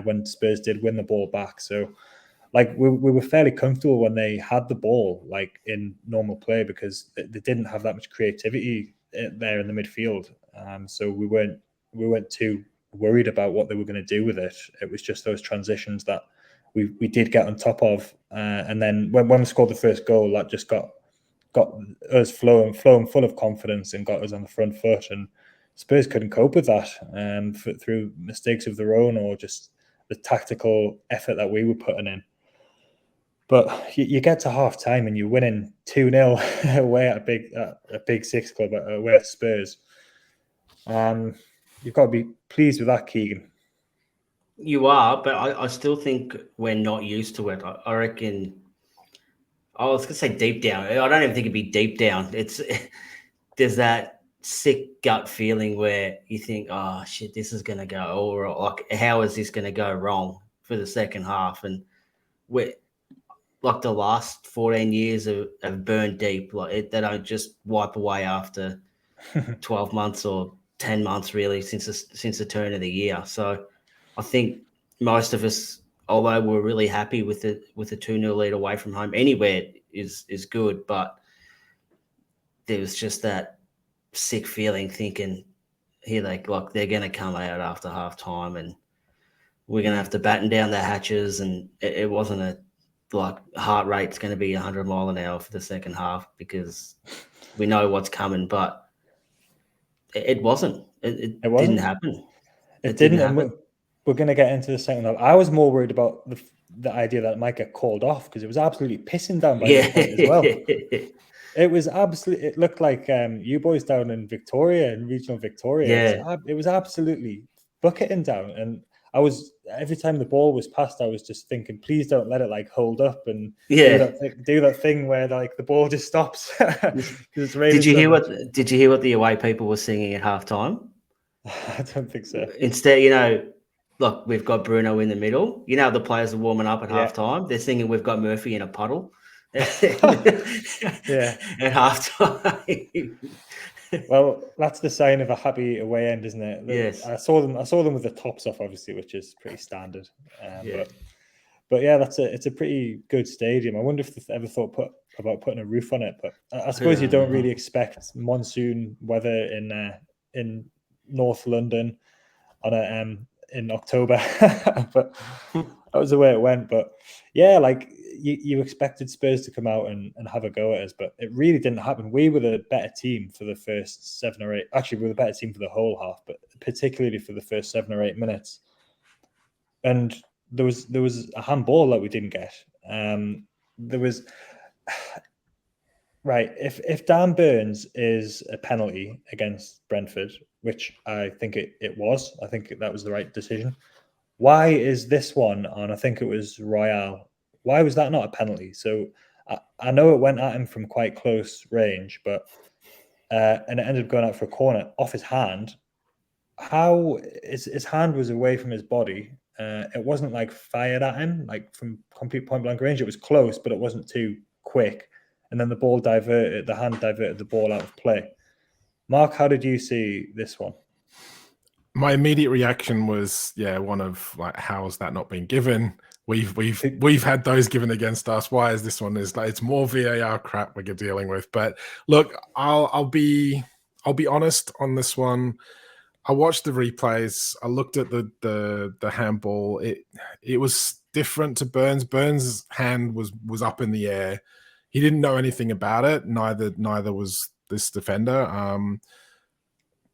when Spurs did win the ball back. So like we were fairly comfortable when they had the ball, like in normal play, because they didn't have that much creativity there in the midfield. So we weren't too worried about what they were going to do with it. It was just those transitions that we did get on top of, and then when we scored the first goal, that just got us flowing full of confidence and got us on the front foot. And Spurs couldn't cope with that through mistakes of their own or just the tactical effort that we were putting in. But you get to half time and you're winning 2-0 away at a big six club away at Spurs. You've got to be pleased with that, Keegan. You are, but I still think we're not used to it. I reckon. I was gonna say deep down. I don't even think it'd be deep down. There's that sick gut feeling where you think, oh shit, this is gonna go, or like, how is this gonna go wrong for the second half? And we're like the last 14 years have burned deep. Like they don't just wipe away after 12 months or 10 months, really, since the turn of the year. So I think most of us, although we're really happy with the 2-0 lead away from home, anywhere is good, but there was just that sick feeling thinking here they're going to come out after half time and we're going to have to batten down the hatches, and it wasn't heart rate's going to be 100 mile an hour for the second half because we know what's coming, but it wasn't. It didn't happen. It didn't happen. We're going to get into the second half. I was more worried about the idea that it might get called off because it was absolutely pissing down by this point as well. It was absolutely. It looked like you boys down in Victoria, in regional Victoria. Yeah. It was absolutely bucketing down, and every time the ball was passed, I was just thinking, please don't let it like hold up and Yeah. do that thing where like the ball just stops. It's Did you hear what the away people were singing at halftime? I don't think so. Instead, look, we've got Bruno in the middle. You know, the players are warming up at halftime. They're singing, "We've got Murphy in a puddle." Yeah. At halftime. Well, that's the sign of a happy away end, isn't it? Yes. I saw them with the tops off, obviously, which is pretty standard. Yeah. But yeah, it's a pretty good stadium. I wonder if they've ever thought about putting a roof on it. But I suppose you don't really expect monsoon weather in North London in October. But that was the way it went. But yeah, like you expected Spurs to come out and have a go at us, but it really didn't happen. We were the better team for the first 7 or 8. Actually, we were the better team for the whole half, but particularly for the first 7 or 8 minutes. And there was a handball that we didn't get. There was right. If Dan Burns is a penalty against Brentford, which I think it was, I think that was the right decision. Why is this one on? I think it was Royale. Why was that not a penalty? So I know it went at him from quite close range, but and it ended up going out for a corner off his hand. How his hand was away from his body. It wasn't like fired at him, like from complete point blank range. It was close, but it wasn't too quick. And then the hand diverted the ball out of play. Mark, how did you see this one? My immediate reaction was, one of like, how is that not being given? We've had those given against us. Why is this one it's more VAR crap we're dealing with? But look, I'll be honest on this one. I watched the replays. I looked at the handball. It was different to Burns. Burns' hand was up in the air. He didn't know anything about it. Neither was this defender.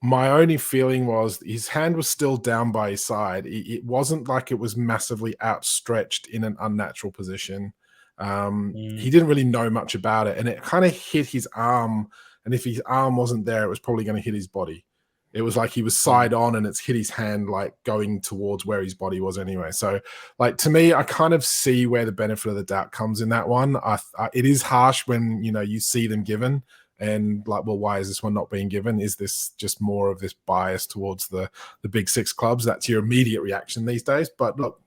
My only feeling was his hand was still down by his side. It wasn't like it was massively outstretched in an unnatural position. He didn't really know much about it, and it kind of hit his arm. And if his arm wasn't there, it was probably going to hit his body. It was like he was side on and it's hit his hand, like going towards where his body was anyway. So like, to me, I kind of see where the benefit of the doubt comes in that one. It is harsh when, you see them given and like, well, why is this one not being given? Is this just more of this bias towards the big six clubs? That's your immediate reaction these days. But look,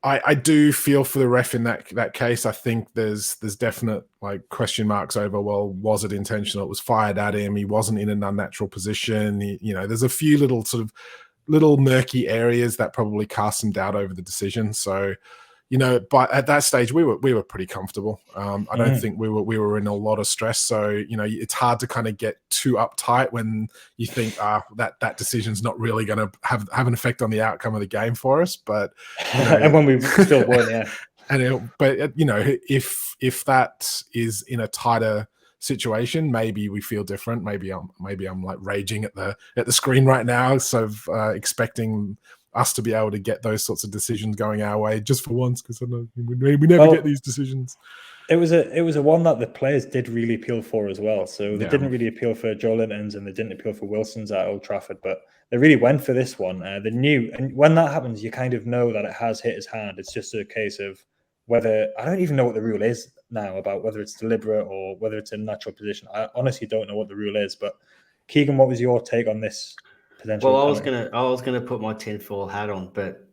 I do feel for the ref in that case. I think there's definite like question marks over, well, was it intentional? It was fired at him. He wasn't in an unnatural position. There's a few little murky areas that probably cast some doubt over the decision. So, but at that stage we were pretty comfortable. I don't think we were in a lot of stress. So, it's hard to kind of get too uptight when you think that decision's not really going to have an effect on the outcome of the game for us. But and when we still won, yeah. If that is in a tighter situation, maybe we feel different. Maybe I'm like raging at the screen right now, so expecting us to be able to get those sorts of decisions going our way just for once, because I know we never get these decisions. It was a one that the players did really appeal for as well. So they didn't really appeal for Joelinton's and they didn't appeal for Wilson's at Old Trafford, but they really went for this one. They knew, and when that happens, you kind of know that it has hit his hand. It's just a case of whether, I don't even know what the rule is now about whether it's deliberate or whether it's a natural position. I honestly don't know what the rule is. But Keegan, what was your take on this? Well, I was gonna put my tinfoil hat on, but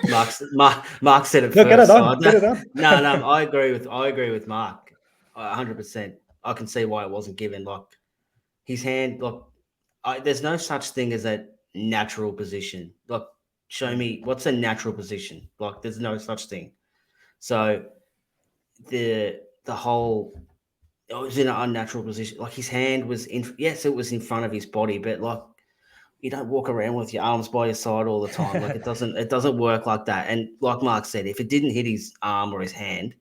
Mark said it first. Get it on. Get it on. No, I agree with Mark 100%. I can see why it wasn't given. Like his hand, there's no such thing as a natural position. Like, show me what's a natural position. Like, there's no such thing. So the whole, it was in an unnatural position. Like his hand was it was in front of his body, but like, you don't walk around with your arms by your side all the time. Like it doesn't work like that. And like Mark said, if it didn't hit his arm or his hand,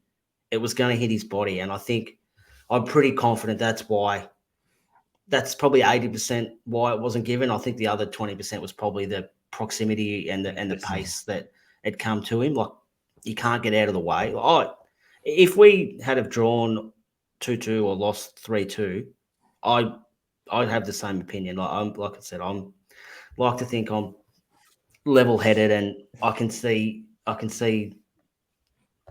it was going to hit his body. And I'm pretty confident that's probably 80% why it wasn't given. I think the other 20% was probably the proximity and the pace that had come to him. Like, you can't get out of the way. If we had have drawn 2-2 or lost 3-2, I'd have the same opinion. Like I said, I'm like to think I'm level-headed, and I can see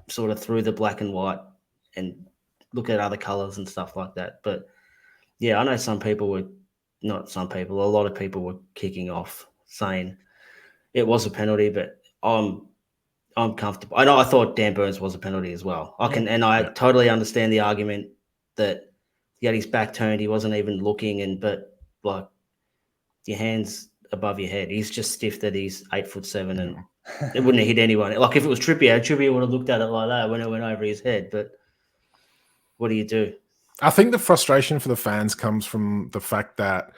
sort of through the black and white and look at other colours and stuff like that. But yeah, I know a lot of people were kicking off saying it was a penalty, but I'm comfortable. I know I thought Dan Burns was a penalty as well. I totally understand the argument that he had his back turned, he wasn't even looking, but like your hands above your head. He's just stiff that he's 8'7" and it wouldn't have hit anyone. Like if it was Trippier would have looked at it like that when it went over his head. But what do you do? I think the frustration for the fans comes from the fact that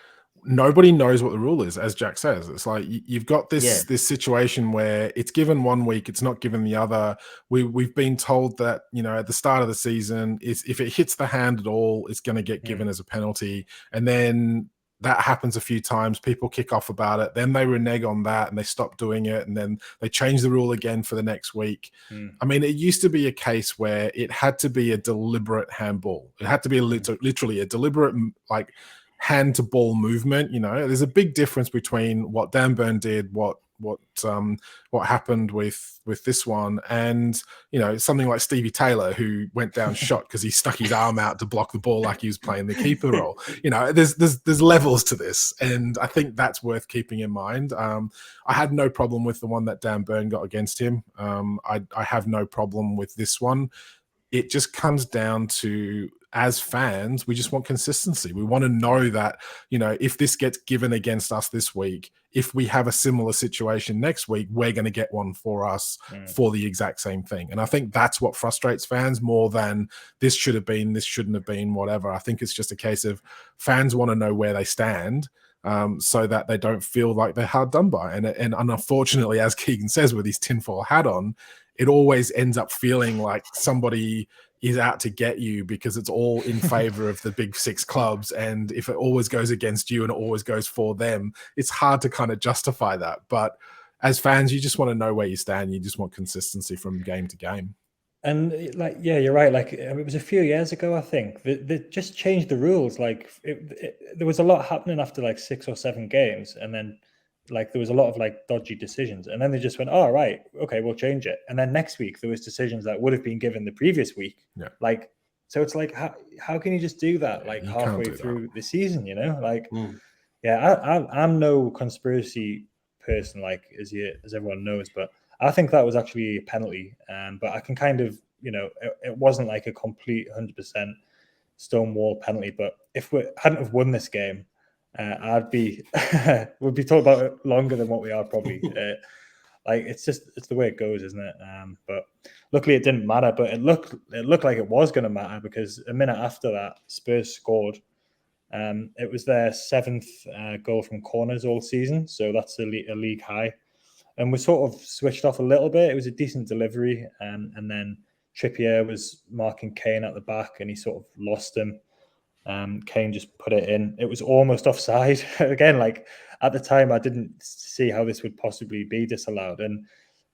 nobody knows what the rule is, as Jack says. It's like you've got this situation where it's given one week, it's not given the other. We've been told that, you know, at the start of the season, if it hits the hand at all, it's going to get given as a penalty. And then that happens a few times. People kick off about it. Then they renege on that and they stop doing it. And then they change the rule again for the next week. I mean, it used to be a case where it had to be a deliberate handball. It had to be literally a deliberate, like, hand to ball movement. You know, there's a big difference between what Dan Burn did, what happened with this one, and, you know, something like Stevie Taylor, who went down shot because he stuck his arm out to block the ball like he was playing the keeper role. You know, there's levels to this, and I think that's worth keeping in mind. I had no problem with the one that Dan Burn got against him. I have no problem with this one. It just comes down to, as fans, we just want consistency. We want to know that, you know, if this gets given against us this week, if we have a similar situation next week, we're going to get one for us for the exact same thing. And I think that's what frustrates fans more than this should have been, this shouldn't have been, whatever. I think it's just a case of fans want to know where they stand, so that they don't feel like they're hard done by. And unfortunately, as Keegan says, with his tinfoil hat on, it always ends up feeling like somebody is out to get you because it's all in favor of the big six clubs. And if it always goes against you and it always goes for them, it's hard to kind of justify that. But as fans, you just want to know where you stand. You just want consistency from game to game. And like, yeah, you're right. Like it was a few years ago, I think, they just changed the rules. Like there was a lot happening after like 6 or 7 games. And then like there was a lot of like dodgy decisions, and then they just went, "Oh, right, okay, we'll change it." And then next week there was decisions that would have been given the previous week. Like, so it's like, how can you just do that like halfway through the season? You know, like, I'm no conspiracy person, like as everyone knows, but I think that was actually a penalty. But I can kind of, you know, it wasn't like a complete 100% stonewall penalty. But if we hadn't have won this game, we'd be talking about it longer than what we are probably. Like it's the way it goes, isn't it? But luckily it didn't matter. But it looked like it was going to matter, because a minute after that, Spurs scored. It was their 7th goal from corners all season, so that's a league high. And we sort of switched off a little bit. It was a decent delivery, and then Trippier was marking Kane at the back, and he sort of lost him. Kane just put it in. It was almost offside. Again, like at the time, I didn't see how this would possibly be disallowed. And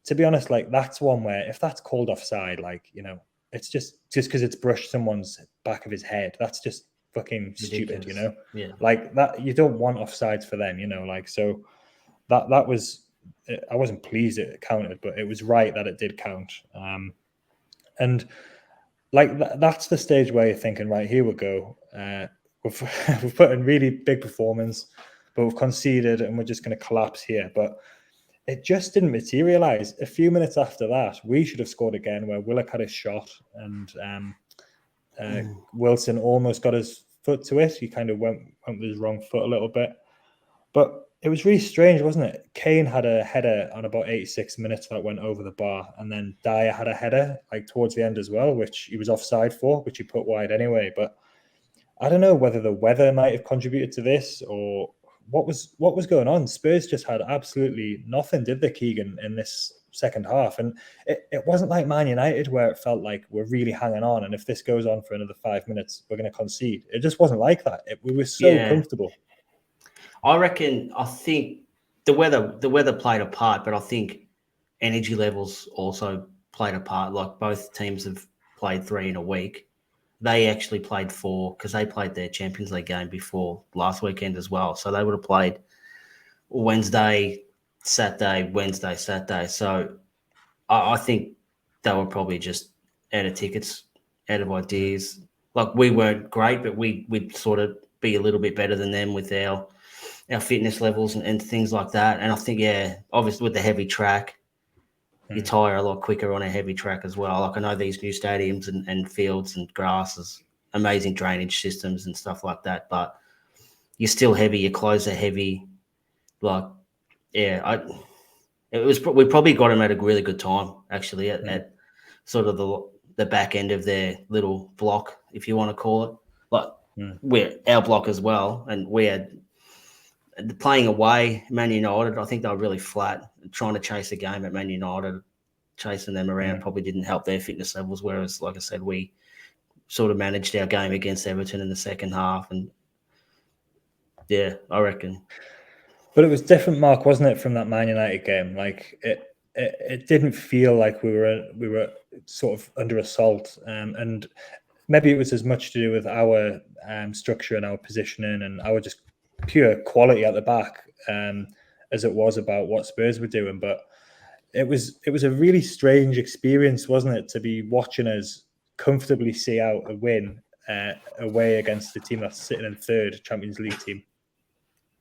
to be honest, like that's one where if that's called offside, like, you know, it's just because it's brushed someone's back of his head. That's just fucking stupid, you know? Yeah. Like that, you don't want offsides for them, you know? Like, so that was, I wasn't pleased it counted, but it was right that it did count. And like that's the stage where you're thinking, right, here we go. We've put in really big performance, but we've conceded and we're just going to collapse here. But it just didn't materialize. A few minutes after that, we should have scored again, where Willock had a shot and Wilson almost got his foot to it. He kind of went with his wrong foot a little bit. But it was really strange, wasn't it? Kane had a header on about 86 minutes that went over the bar, and then Dyer had a header like towards the end as well, which he was offside for, which he put wide anyway. But I don't know whether the weather might have contributed to this or what was going on. Spurs just had absolutely nothing, did they, Keegan, in this second half? And it wasn't like Man United where it felt like we're really hanging on, and if this goes on for another 5 minutes, we're going to concede. It just wasn't like that. We were so comfortable. I think the weather played a part, but I think energy levels also played a part. Like both teams have played 3 in a week. They actually played 4 because they played their Champions League game before last weekend as well. So they would have played Wednesday, Saturday, Wednesday, Saturday. So I think they were probably just out of tickets, out of ideas. Like we weren't great, but we'd sort of be a little bit better than them with our fitness levels and things like that. And I think, yeah, obviously with the heavy track, you tire a lot quicker on a heavy track as well. Like I know these new stadiums and fields and grasses, amazing drainage systems and stuff like that, but you're still heavy. Your clothes are heavy. Like, yeah, we probably got them at a really good time actually at sort of the back end of their little block, if you want to call it. Like we're our block as well, and we had playing away Man United. I think they were really flat, trying to chase a game at Man United, chasing them around probably didn't help their fitness levels. Whereas, like I said, we sort of managed our game against Everton in the second half, and yeah, I reckon. But it was different, Mark, wasn't it, from that Man United game? Like it didn't feel like we were sort of under assault, and maybe it was as much to do with our structure and our positioning and our just pure quality at the back as it was about what Spurs were doing. But it was a really strange experience, wasn't it, to be watching us comfortably see out a win away against the team that's sitting in third, Champions League team.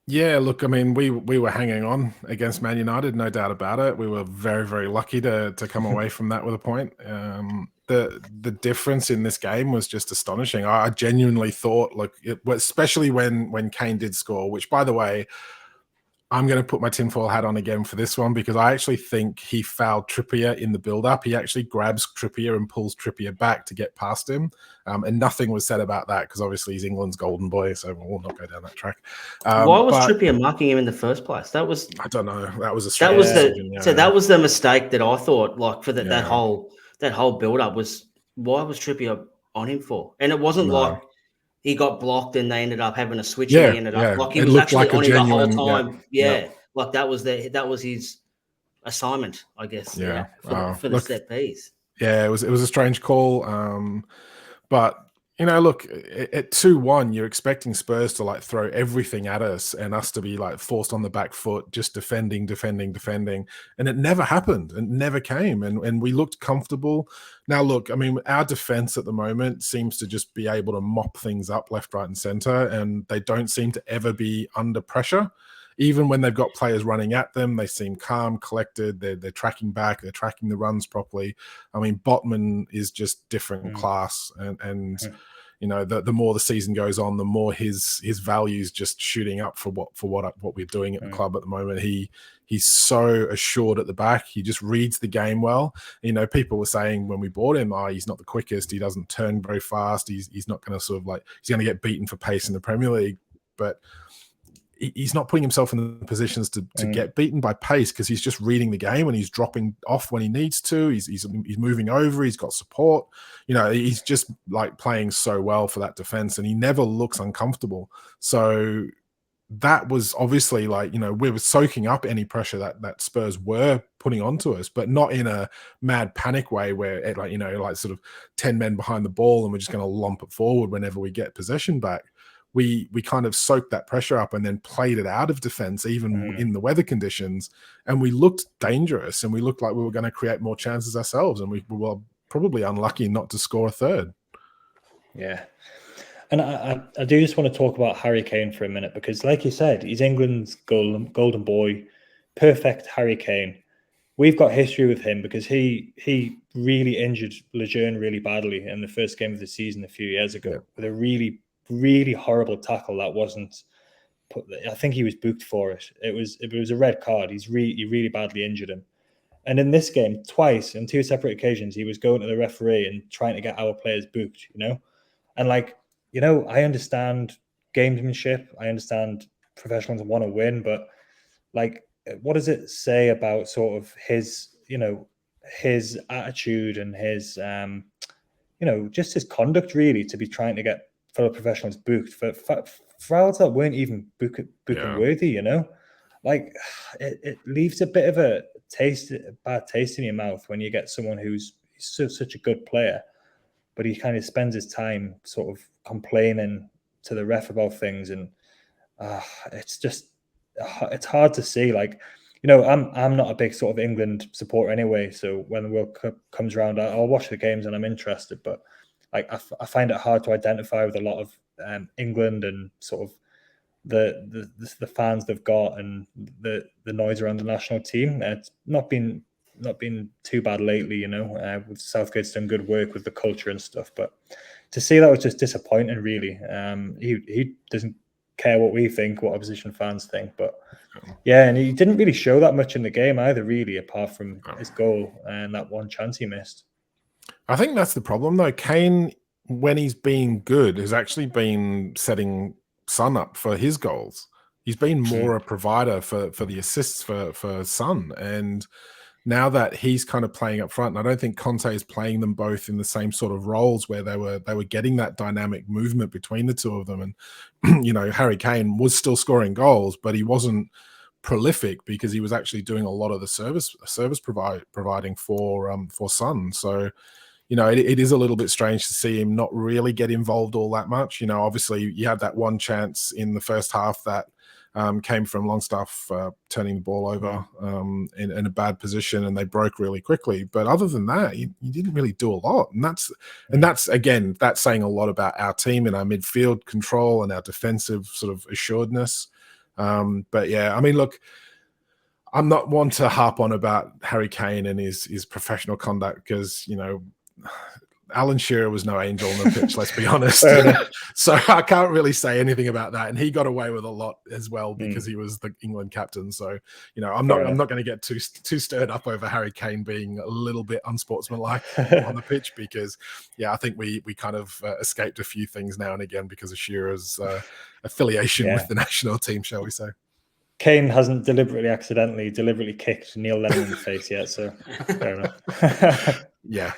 Yeah, look, I mean, we were hanging on against Man United, no doubt about it. We were very, very lucky to come away from that with a point. The difference in this game was just astonishing. I genuinely thought, look, especially when Kane did score, which, by the way, I'm going to put my tinfoil hat on again for this one because I actually think he fouled Trippier in the build-up. He actually grabs Trippier and pulls Trippier back to get past him. And nothing was said about that because obviously he's England's golden boy, so we'll not go down that track. Why was Trippier marking him in the first place? I don't know. That was that was the mistake that I thought, like for that whole build-up was, why was Trippier on him for? And it wasn't like he got blocked and they ended up having a switch and he ended up like he was actually on him the whole time. Like that was his assignment, I guess. For the set piece. Yeah, it was a strange call. But you know, look, at 2-1, you're expecting Spurs to like throw everything at us and us to be like forced on the back foot, just defending. And it never happened. It never came. And we looked comfortable. Now, look, I mean, our defense at the moment seems to just be able to mop things up left, right, and center. And they don't seem to ever be under pressure. Even when they've got players running at them, they seem calm, collected. They're tracking back. They're tracking the runs properly. I mean, Botman is just different class, and you know, the more the season goes on, the more his values just shooting up for what we're doing at the club at the moment. He's so assured at the back. He just reads the game well. You know, people were saying when we bought him, he's not the quickest. He doesn't turn very fast. He's not going to sort of like he's going to get beaten for pace in the Premier League, but he's not putting himself in the positions to get beaten by pace because he's just reading the game and he's dropping off when he needs to. He's moving over. He's got support. You know, he's just like playing so well for that defense, and he never looks uncomfortable. So that was obviously like, you know, we were soaking up any pressure that Spurs were putting onto us, but not in a mad panic way where it, like, you know, like sort of 10 men behind the ball and we're just going to lump it forward whenever we get possession back. We kind of soaked that pressure up and then played it out of defense, even in the weather conditions. And we looked dangerous and we looked like we were going to create more chances ourselves. And we were probably unlucky not to score a third. Yeah. And I do just want to talk about Harry Kane for a minute, because like you said, he's England's golden boy, perfect Harry Kane. We've got history with him because he really injured Lejeune really badly in the first game of the season a few years ago with a really horrible tackle that wasn't put. I think he was booked for it. It was a red card. He really badly injured him. And in this game, twice on two separate occasions, he was going to the referee and trying to get our players booked, you know? And like, you know, I understand gamesmanship. I understand professionals want to win, but like, what does it say about sort of his, you know, his attitude and his, you know, just his conduct really to be trying to get fellow professionals booked for fouls that weren't even booking worthy, you know? Like, it leaves a bit of a bad taste in your mouth when you get someone who's such a good player, but he kind of spends his time sort of complaining to the ref about things. And it's hard to see. Like, I'm not a big sort of England supporter anyway. So when the World Cup comes around, I'll watch the games and I'm interested. But like I find it hard to identify with a lot of England and sort of the fans they've got and the noise around the national team. It's not been too bad lately, with Southgate's done good work with the culture and stuff. But to see that was just disappointing, really. He doesn't care what we think, what opposition fans think. But yeah, and he didn't really show that much in the game either, really, apart from his goal and that one chance he missed. I think that's the problem, though. Kane, when he's been good, has actually been setting Son up for his goals. He's been more a provider for the assists for Son. And now that he's kind of playing up front, and I don't think Conte is playing them both in the same sort of roles where they were getting that dynamic movement between the two of them. And Harry Kane was still scoring goals, but he wasn't prolific because he was actually doing a lot of the service providing for Son. So it is a little bit strange to see him not really get involved all that much. Obviously you had that one chance in the first half that came from Longstaff turning the ball over in a bad position, and they broke really quickly. But other than that, he didn't really do a lot. And that's again, that's saying a lot about our team and our midfield control and our defensive sort of assuredness. But yeah, I mean, look, I'm not one to harp on about Harry Kane and his professional conduct because, Alan Shearer was no angel on the pitch, let's be honest. So I can't really say anything about that. And he got away with a lot as well because he was the England captain. So, I'm not going to get too stirred up over Harry Kane being a little bit unsportsmanlike on the pitch because, yeah, I think we kind of escaped a few things now and again because of Shearer's affiliation with the national team, shall we say. Kane hasn't deliberately kicked Neil Lennon in the face yet, so fair enough. Yeah.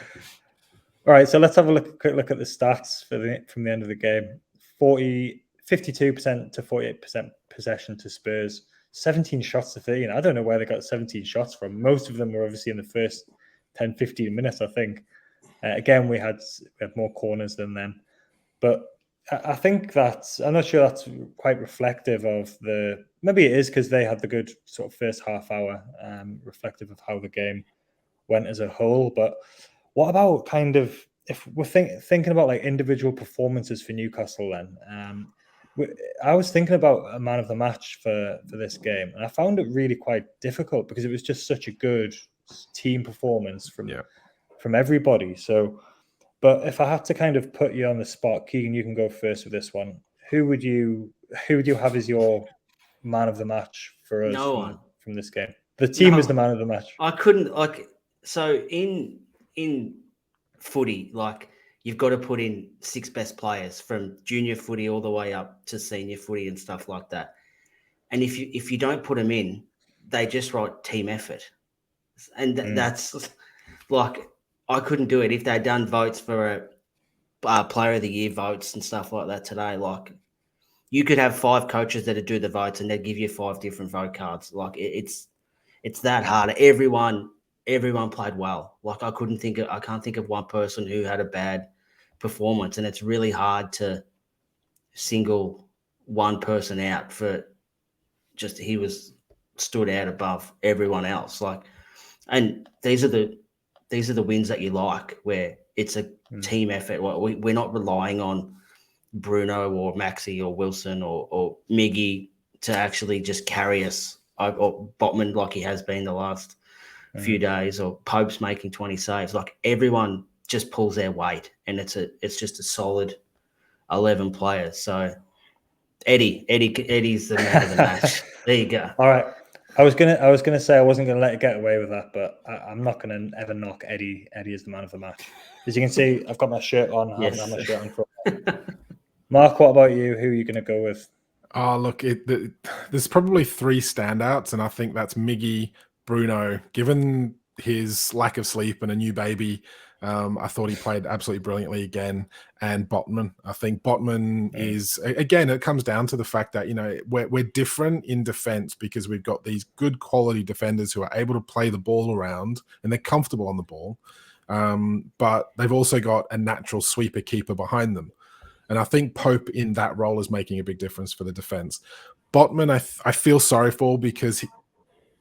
All right, so let's have a quick look at the stats from the end of the game. 52% to 48% possession to Spurs, 17 shots to 13. I don't know where they got 17 shots from. Most of them were obviously in the first 10, 15 minutes, I think. Again, we had more corners than them. But I think I'm not sure that's quite reflective of maybe it is because they had the good sort of first half hour, reflective of how the game went as a whole. But what about kind of, if we're thinking about like individual performances for Newcastle then, I was thinking about a man of the match for this game, and I found it really quite difficult because it was just such a good team performance from everybody. So, but if I had to kind of put you on the spot, Keegan, you can go first with this one. Who would you have as your man of the match for us from this game? The team is the man of the match. I couldn't so in footy, like you've got to put in 6 best players from junior footy all the way up to senior footy and stuff like that. And if you don't put them in, they just write team effort. And that's like, I couldn't do it if they'd done votes for a player of the year votes and stuff like that today. Like you could have 5 coaches that do the votes and they'd give you 5 different vote cards. Like it's that hard. Everyone played well. Like I can't think of one person who had a bad performance, and it's really hard to single one person out for just he was stood out above everyone else. Like, and these are the wins that you like, where it's a team effort. We're not relying on Bruno or Maxi or Wilson or Miggy to actually just carry us, or Botman like he has been the last few days, or Pope's making 20 saves. Like everyone just pulls their weight, and it's just a solid 11 players. So Eddie's the man of the match. There you go. All right. I was gonna say I wasn't gonna let it get away with that, but I'm not gonna ever knock Eddie. Eddie is the man of the match. As you can see, I've got my shirt on. Yes. I haven't had my shirt on for a while. Mark, what about you? Who are you gonna go with? Oh, look, there's probably 3 standouts, and I think that's Miggy, Bruno. Given his lack of sleep and a new baby, I thought he played absolutely brilliantly again. And Botman, I think Botman is, again, it comes down to the fact that, we're different in defense because we've got these good quality defenders who are able to play the ball around and they're comfortable on the ball. But they've also got a natural sweeper keeper behind them. And I think Pope in that role is making a big difference for the defense. Botman, I feel sorry for because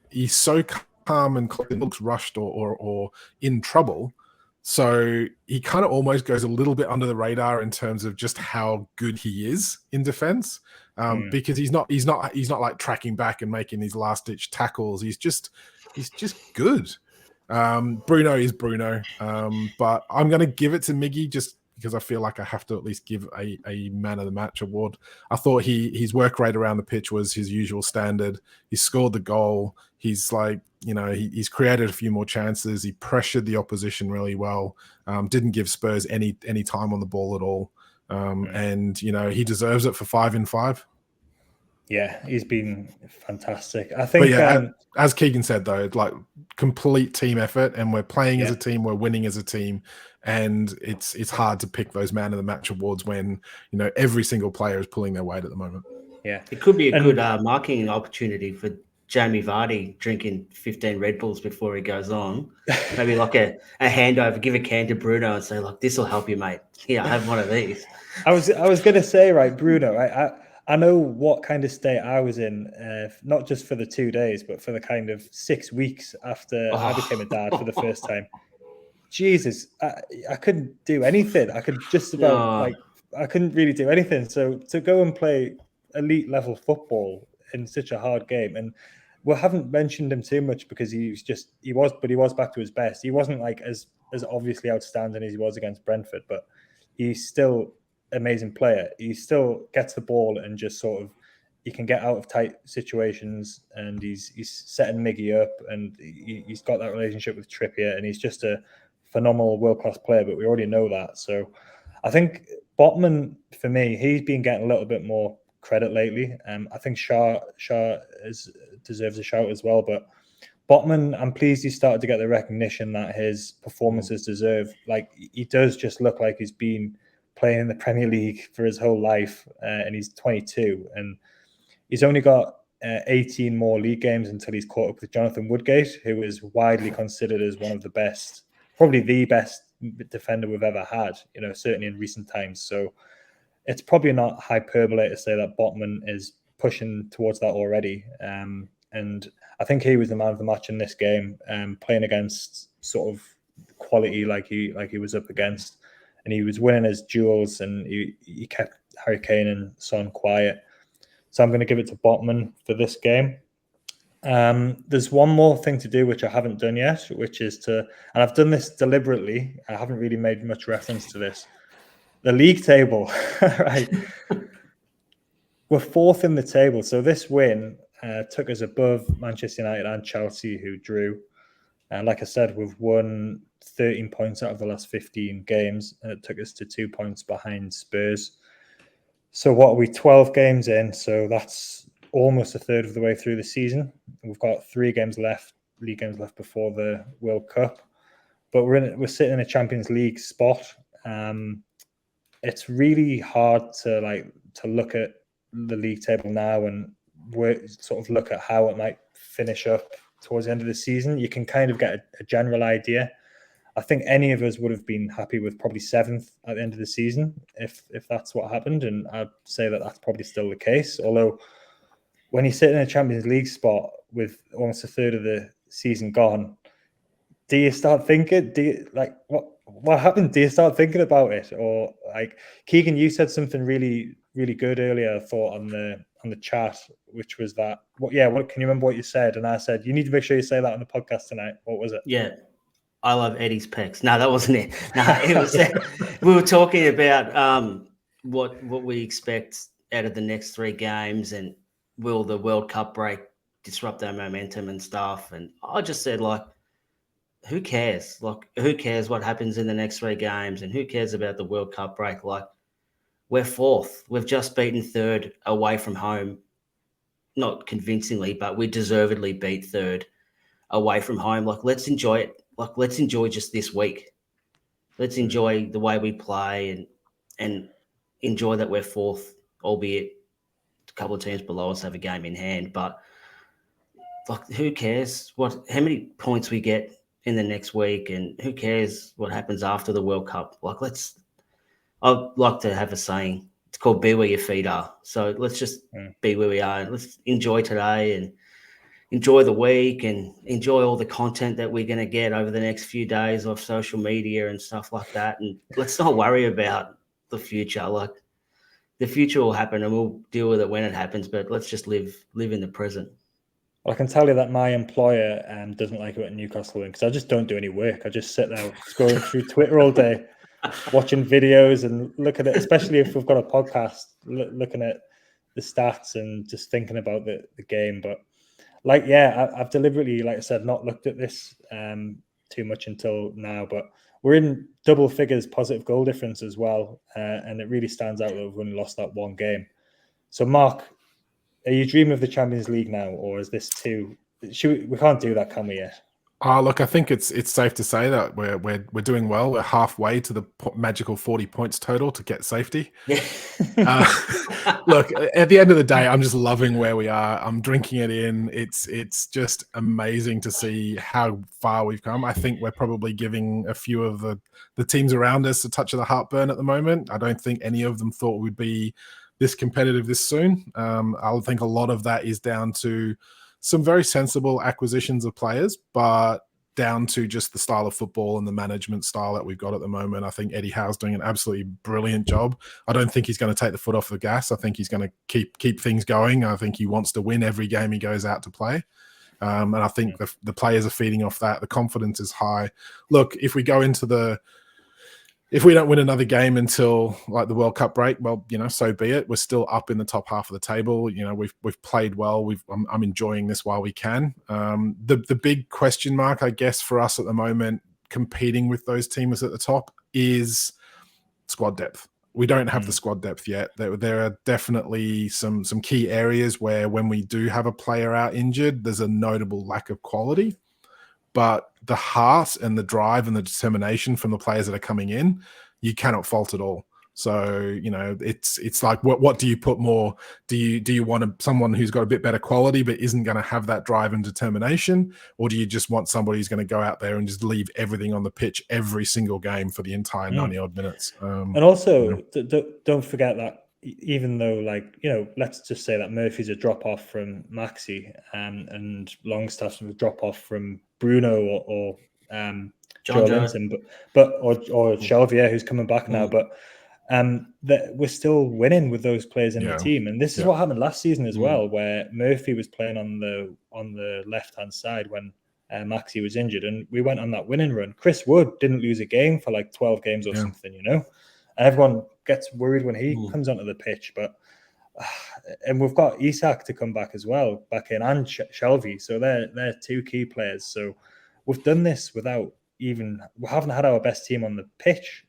he's so calm and looks rushed or in trouble. So he kind of almost goes a little bit under the radar in terms of just how good he is in defense, because he's not like tracking back and making these last ditch tackles. He's just good. Bruno is Bruno, but I'm going to give it to Miggy just because I feel like I have to at least give a man of the match award. I thought his work rate around the pitch was his usual standard. He scored the goal. He's like, he's created a few more chances. He pressured the opposition really well. Didn't give Spurs any time on the ball at all. And he deserves it for 5 in 5. Yeah, he's been fantastic. I think, as Keegan said, though, like complete team effort, and we're playing as a team, we're winning as a team, and it's hard to pick those man of the match awards when every single player is pulling their weight at the moment. Yeah, it could be a good marketing opportunity for Jamie Vardy drinking 15 Red Bulls before he goes on. Maybe like a handover, give a can to Bruno and say, like, this will help you, mate. Yeah, have one of these. I was going to say, right, Bruno, I know what kind of state I was in, not just for the 2 days, but for the kind of 6 weeks after I became a dad for the first time. Jesus, I couldn't do anything. I could just about I couldn't really do anything. So to go and play elite level football in such a hard game, and we haven't mentioned him too much because he was back to his best. He wasn't like as obviously outstanding as he was against Brentford, but he's still amazing player. He still gets the ball and just sort of he can get out of tight situations, and he's setting Miggy up, and he's got that relationship with Trippier, and he's just a phenomenal world-class player, but we already know that. So I think Botman, for me, he's been getting a little bit more credit lately. I think Shaw deserves a shout as well, but Botman, I'm pleased he started to get the recognition that his performances deserve. Like, he does just look like he's been playing in the Premier League for his whole life, and he's 22, and he's only got 18 more league games until he's caught up with Jonathan Woodgate, who is widely considered as one of the best, probably the best defender we've ever had, certainly in recent times. So it's probably not hyperbole to say that Botman is pushing towards that already. And I think he was the man of the match in this game, playing against sort of quality like he was up against. And he was winning his duels, and he kept Harry Kane and Son quiet. So I'm going to give it to Botman for this game. There's one more thing to do, which I haven't done yet, which is and I've done this deliberately. I haven't really made much reference to this. The league table, right? We're 4th in the table. So this win took us above Manchester United and Chelsea, who drew. And like I said, we've won 13 points out of the last 15 games, and it took us to 2 points behind Spurs. So what are we, 12 games in? So that's almost a third of the way through the season. We've got 3 games left, league games left before the World Cup. But we're sitting in a Champions League spot. It's really hard to look at the league table now and sort of look at how it might finish up towards the end of the season. You can kind of get a general idea. I think any of us would have been happy with probably 7th at the end of the season if that's what happened, and I'd say that that's probably still the case. Although when you sit in a Champions League spot with almost a third of the season gone, do you start thinking? What happened? Do you start thinking about it? Or like Keegan, you said something really, really good earlier, I thought, on the chat, which was that can you remember what you said? And I said, you need to make sure you say that on the podcast tonight. What was it? Yeah. I love Eddie's pecs. No, that wasn't it. No, it was we were talking about what we expect out of the next 3 games, and will the World Cup break disrupt our momentum and stuff. And I just said, like, who cares? Like, who cares what happens in the next 3 games, and who cares about the World Cup break? Like, we're 4th. We've just beaten 3rd away from home. Not convincingly, but we deservedly beat 3rd away from home. Like, let's enjoy it. Like, let's enjoy just this week. Let's enjoy the way we play and enjoy that we're 4th, albeit a couple of teams below us have a game in hand. But, like, who cares how many points we get in the next week, and who cares what happens after the World Cup? Like, I'd like to have a saying. It's called "Be Where Your Feet Are." So let's just be where we are, and let's enjoy today. And enjoy the week and enjoy all the content that we're going to get over the next few days of social media and stuff like that. And let's not worry about the future. Like, the future will happen and we'll deal with it when it happens, but let's just live in the present. Well, I can tell you that my employer doesn't like it when Newcastle win, because I just don't do any work. I just sit there scrolling through Twitter all day, watching videos and looking at, especially if we've got a podcast, looking at the stats and just thinking about the game. But I've deliberately, like I said, not looked at this too much until now, but we're in double figures positive goal difference as well. And it really stands out that we've only lost that one game. So Mark, are you dreaming of the Champions League now, or is this too? We can't do that, can we? Yet? Look, I think it's safe to say that we're doing well. We're halfway to the magical 40 points total to get safety. Look, at the end of the day, I'm just loving where we are. I'm drinking it in. It's just amazing to see how far we've come. I think we're probably giving a few of the teams around us a touch of the heartburn at the moment. I don't think any of them thought we'd be this competitive this soon. I think a lot of that is down to some very sensible acquisitions of players, but down to just the style of football and the management style that we've got at the moment. I think Eddie Howe's doing an absolutely brilliant job. I don't think he's going to take the foot off the gas. I think he's going to keep things going. I think he wants to win every game he goes out to play. And I think the players are feeding off that. The confidence is high. Look, if we don't win another game until like the World Cup break, well, so be it. We're still up in the top half of the table. We've played well. I'm enjoying this while we can. The big question mark, I guess, for us at the moment, competing with those teams at the top, is squad depth. We don't have the squad depth yet. There are definitely some key areas where when we do have a player out injured, there's a notable lack of quality. But the heart and the drive and the determination from the players that are coming in, you cannot fault at all. So, it's like, what do you put more? Do you want someone who's got a bit better quality but isn't going to have that drive and determination? Or do you just want somebody who's going to go out there and just leave everything on the pitch every single game for the entire 90-odd minutes? And also, don't forget that even though, let's just say that Murphy's a drop-off from Maxi and Longstaff's a drop-off from Bruno or Joelinton, or Shelvey, who's coming back now, but that we're still winning with those players in the team. And this is what happened last season as well, where Murphy was playing on the left-hand side when Maxi was injured, and we went on that winning run. Chris Wood didn't lose a game for like 12 games or something, and everyone gets worried when he comes onto the pitch. But and we've got Isak to come back as well, back in, and Shelvey, so they're two key players. So we've done this without we haven't had our best team on the pitch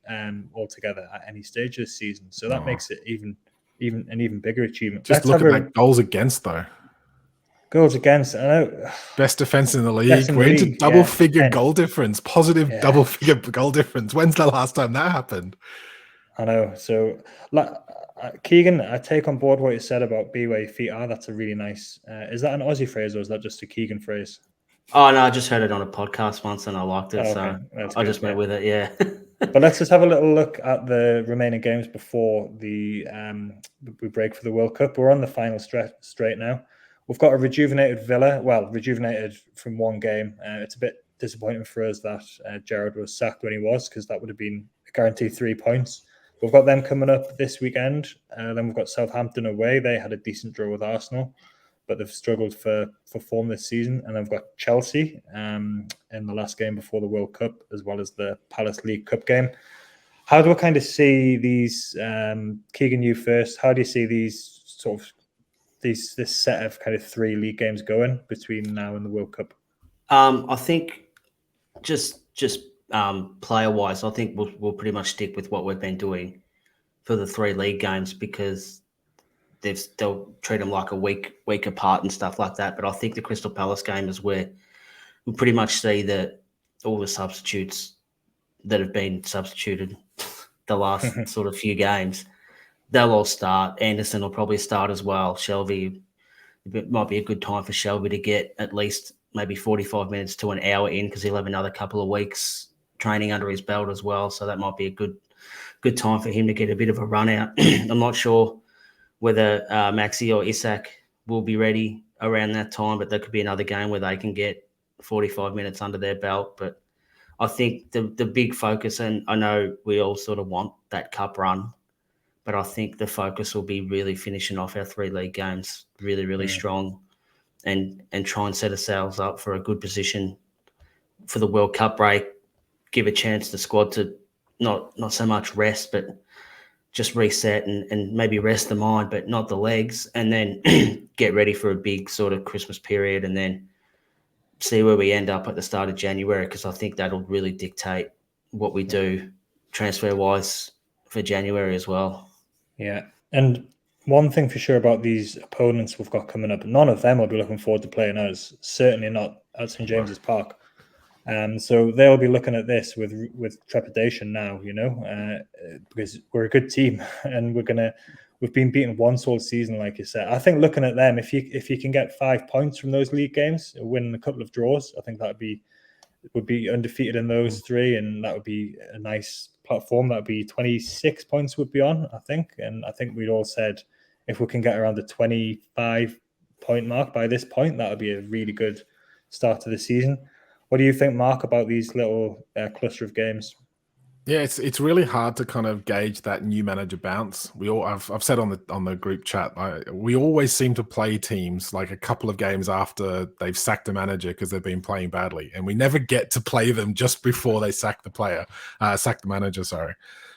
altogether at any stage this season. So that makes it even an even bigger achievement. Just look at that goals against, though. Goals against, I know. Best defense in the league. We're into double-figure goal difference, positive double-figure goal difference. When's the last time that happened? I know. So, Keegan, I take on board what you said about be where your feet are. That's a really nice. Is that an Aussie phrase or is that just a Keegan phrase? Oh no, I just heard it on a podcast once and I liked it, so I just went with it. Yeah. But let's just have a little look at the remaining games before we break for the World Cup. We're on the final straight now. We've got a rejuvenated Villa. Well, rejuvenated from one game. It's a bit disappointing for us that Gerrard was sacked when he was, because that would have been a guaranteed 3 points. We've got them coming up this weekend. Then we've got Southampton away. They had a decent draw with Arsenal, but they've struggled for form this season. And then we've got Chelsea in the last game before the World Cup, as well as the Palace League Cup game. How do I kind of see these, Keegan, you first, how do you see these this set of kind of 3 league games going between now and the World Cup? I think just player-wise, I think we'll pretty much stick with what we've been doing for the 3 league games, because they'll treat them like a week apart and stuff like that. But I think the Crystal Palace game is where we'll pretty much see that all the substitutes that have been substituted the last sort of few games, they'll all start. Anderson will probably start as well. Shelvey, it might be a good time for Shelvey to get at least maybe 45 minutes to an hour in, because he'll have another couple of weeks training under his belt as well. So that might be a good time for him to get a bit of a run out. I'm not sure whether Maxi or Isak will be ready around that time, but there could be another game where they can get 45 minutes under their belt. But I think the big focus, and I know we all sort of want that cup run, but I think the focus will be really finishing off our 3 league games really, really strong and try and set ourselves up for a good position for the World Cup break, give a chance to the squad to not so much rest, but just reset and maybe rest the mind, but not the legs, and then get ready for a big sort of Christmas period and then see where we end up at the start of January, because I think that'll really dictate what we do transfer-wise for January as well. Yeah. And one thing for sure about these opponents we've got coming up, none of them will be looking forward to playing us, certainly not at St. James's Park. So they'll be looking at this with trepidation now, because we're a good team and we've been beaten once all season, like you said. I think looking at them, if you can get 5 points from those league games, win a couple of draws, I think would be undefeated in those 3, and that would be a nice platform. That would be 26 points would be on, I think. And I think we'd all said if we can get around the 25 point mark by this point, that would be a really good start to the season. What do you think, Mark, about these little cluster of games? Yeah, it's really hard to kind of gauge that new manager bounce. I've said on the group chat, we always seem to play teams like a couple of games after they've sacked a manager because they've been playing badly, and we never get to play them just before they sack the manager. Sorry,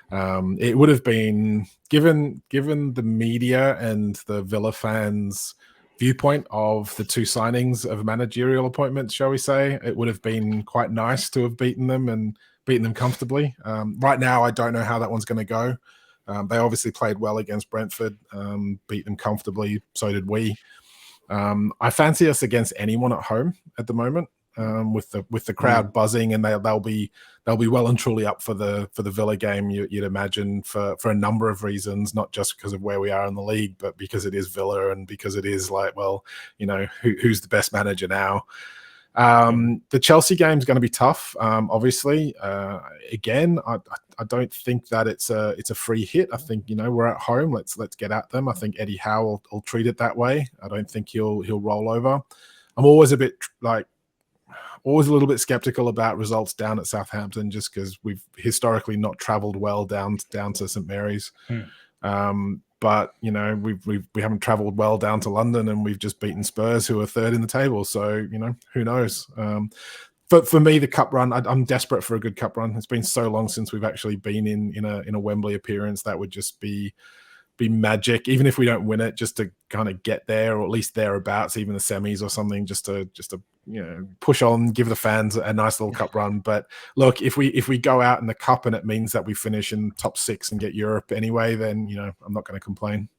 it would have been given the media and the Villa fans' viewpoint of the 2 signings of managerial appointments, shall we say, it would have been quite nice to have beaten them and beaten them comfortably. Right now, I don't know how that one's going to go. They obviously played well against Brentford, beat them comfortably. So did we. I fancy us against anyone at home at the moment, with the crowd buzzing, and they'll be well and truly up for the Villa game. You'd imagine for a number of reasons, not just because of where we are in the league, but because it is Villa and because it is like, well, who's the best manager now. The Chelsea game is going to be tough. Obviously, again, I don't think that it's a free hit. I think we're at home. Let's get at them. I think Eddie Howe will treat it that way. I don't think he'll roll over. I'm always a little bit skeptical about results down at Southampton, just because we've historically not travelled well down to St Mary's. But we haven't travelled well down to London, and we've just beaten Spurs, who are 3rd in the table. So who knows? But for me, the cup run, I'm desperate for a good cup run. It's been so long since we've actually been in a Wembley appearance. That would just be magic, even if we don't win it, just to kind of get there, or at least thereabouts, even the semis or something, just to push on, give the fans a nice little cup run. But look, if we go out in the cup and it means that we finish in top 6 and get Europe anyway, then I'm not going to complain.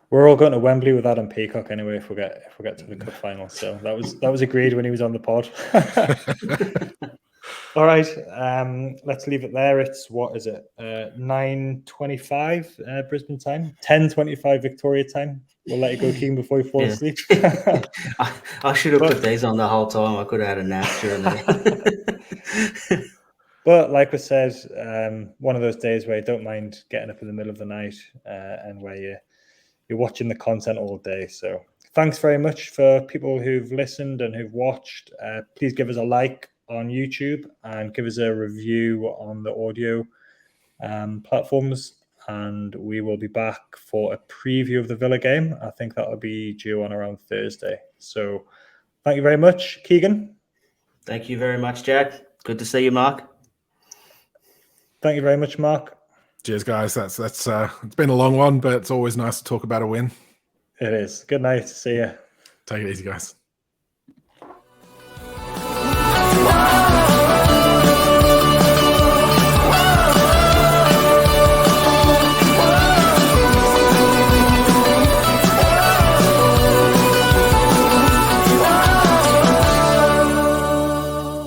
We're all going to Wembley with Adam Peacock anyway if we get to the cup final. So that was agreed when he was on the pod. All right, let's leave it there. It's, what is it, 9:25 Brisbane time, 10:25 Victoria time. We'll let you go, Keegan, before you fall asleep. I should have put these on the whole time. I could have had a nap during the But like we said, one of those days where you don't mind getting up in the middle of the night and where you're watching the content all day. So thanks very much for people who've listened and who've watched. Please give us a like on YouTube and give us a review on the audio platforms, and we will be back for a preview of the Villa game. I think that will be due on around Thursday. So thank you very much, Keegan. Thank you very much, Jack. Good to see you, Mark. Thank you very much, Mark. Cheers, guys. That's it's been a long one, but it's always nice to talk about a win. It is. Good night. See ya. Take it easy, guys.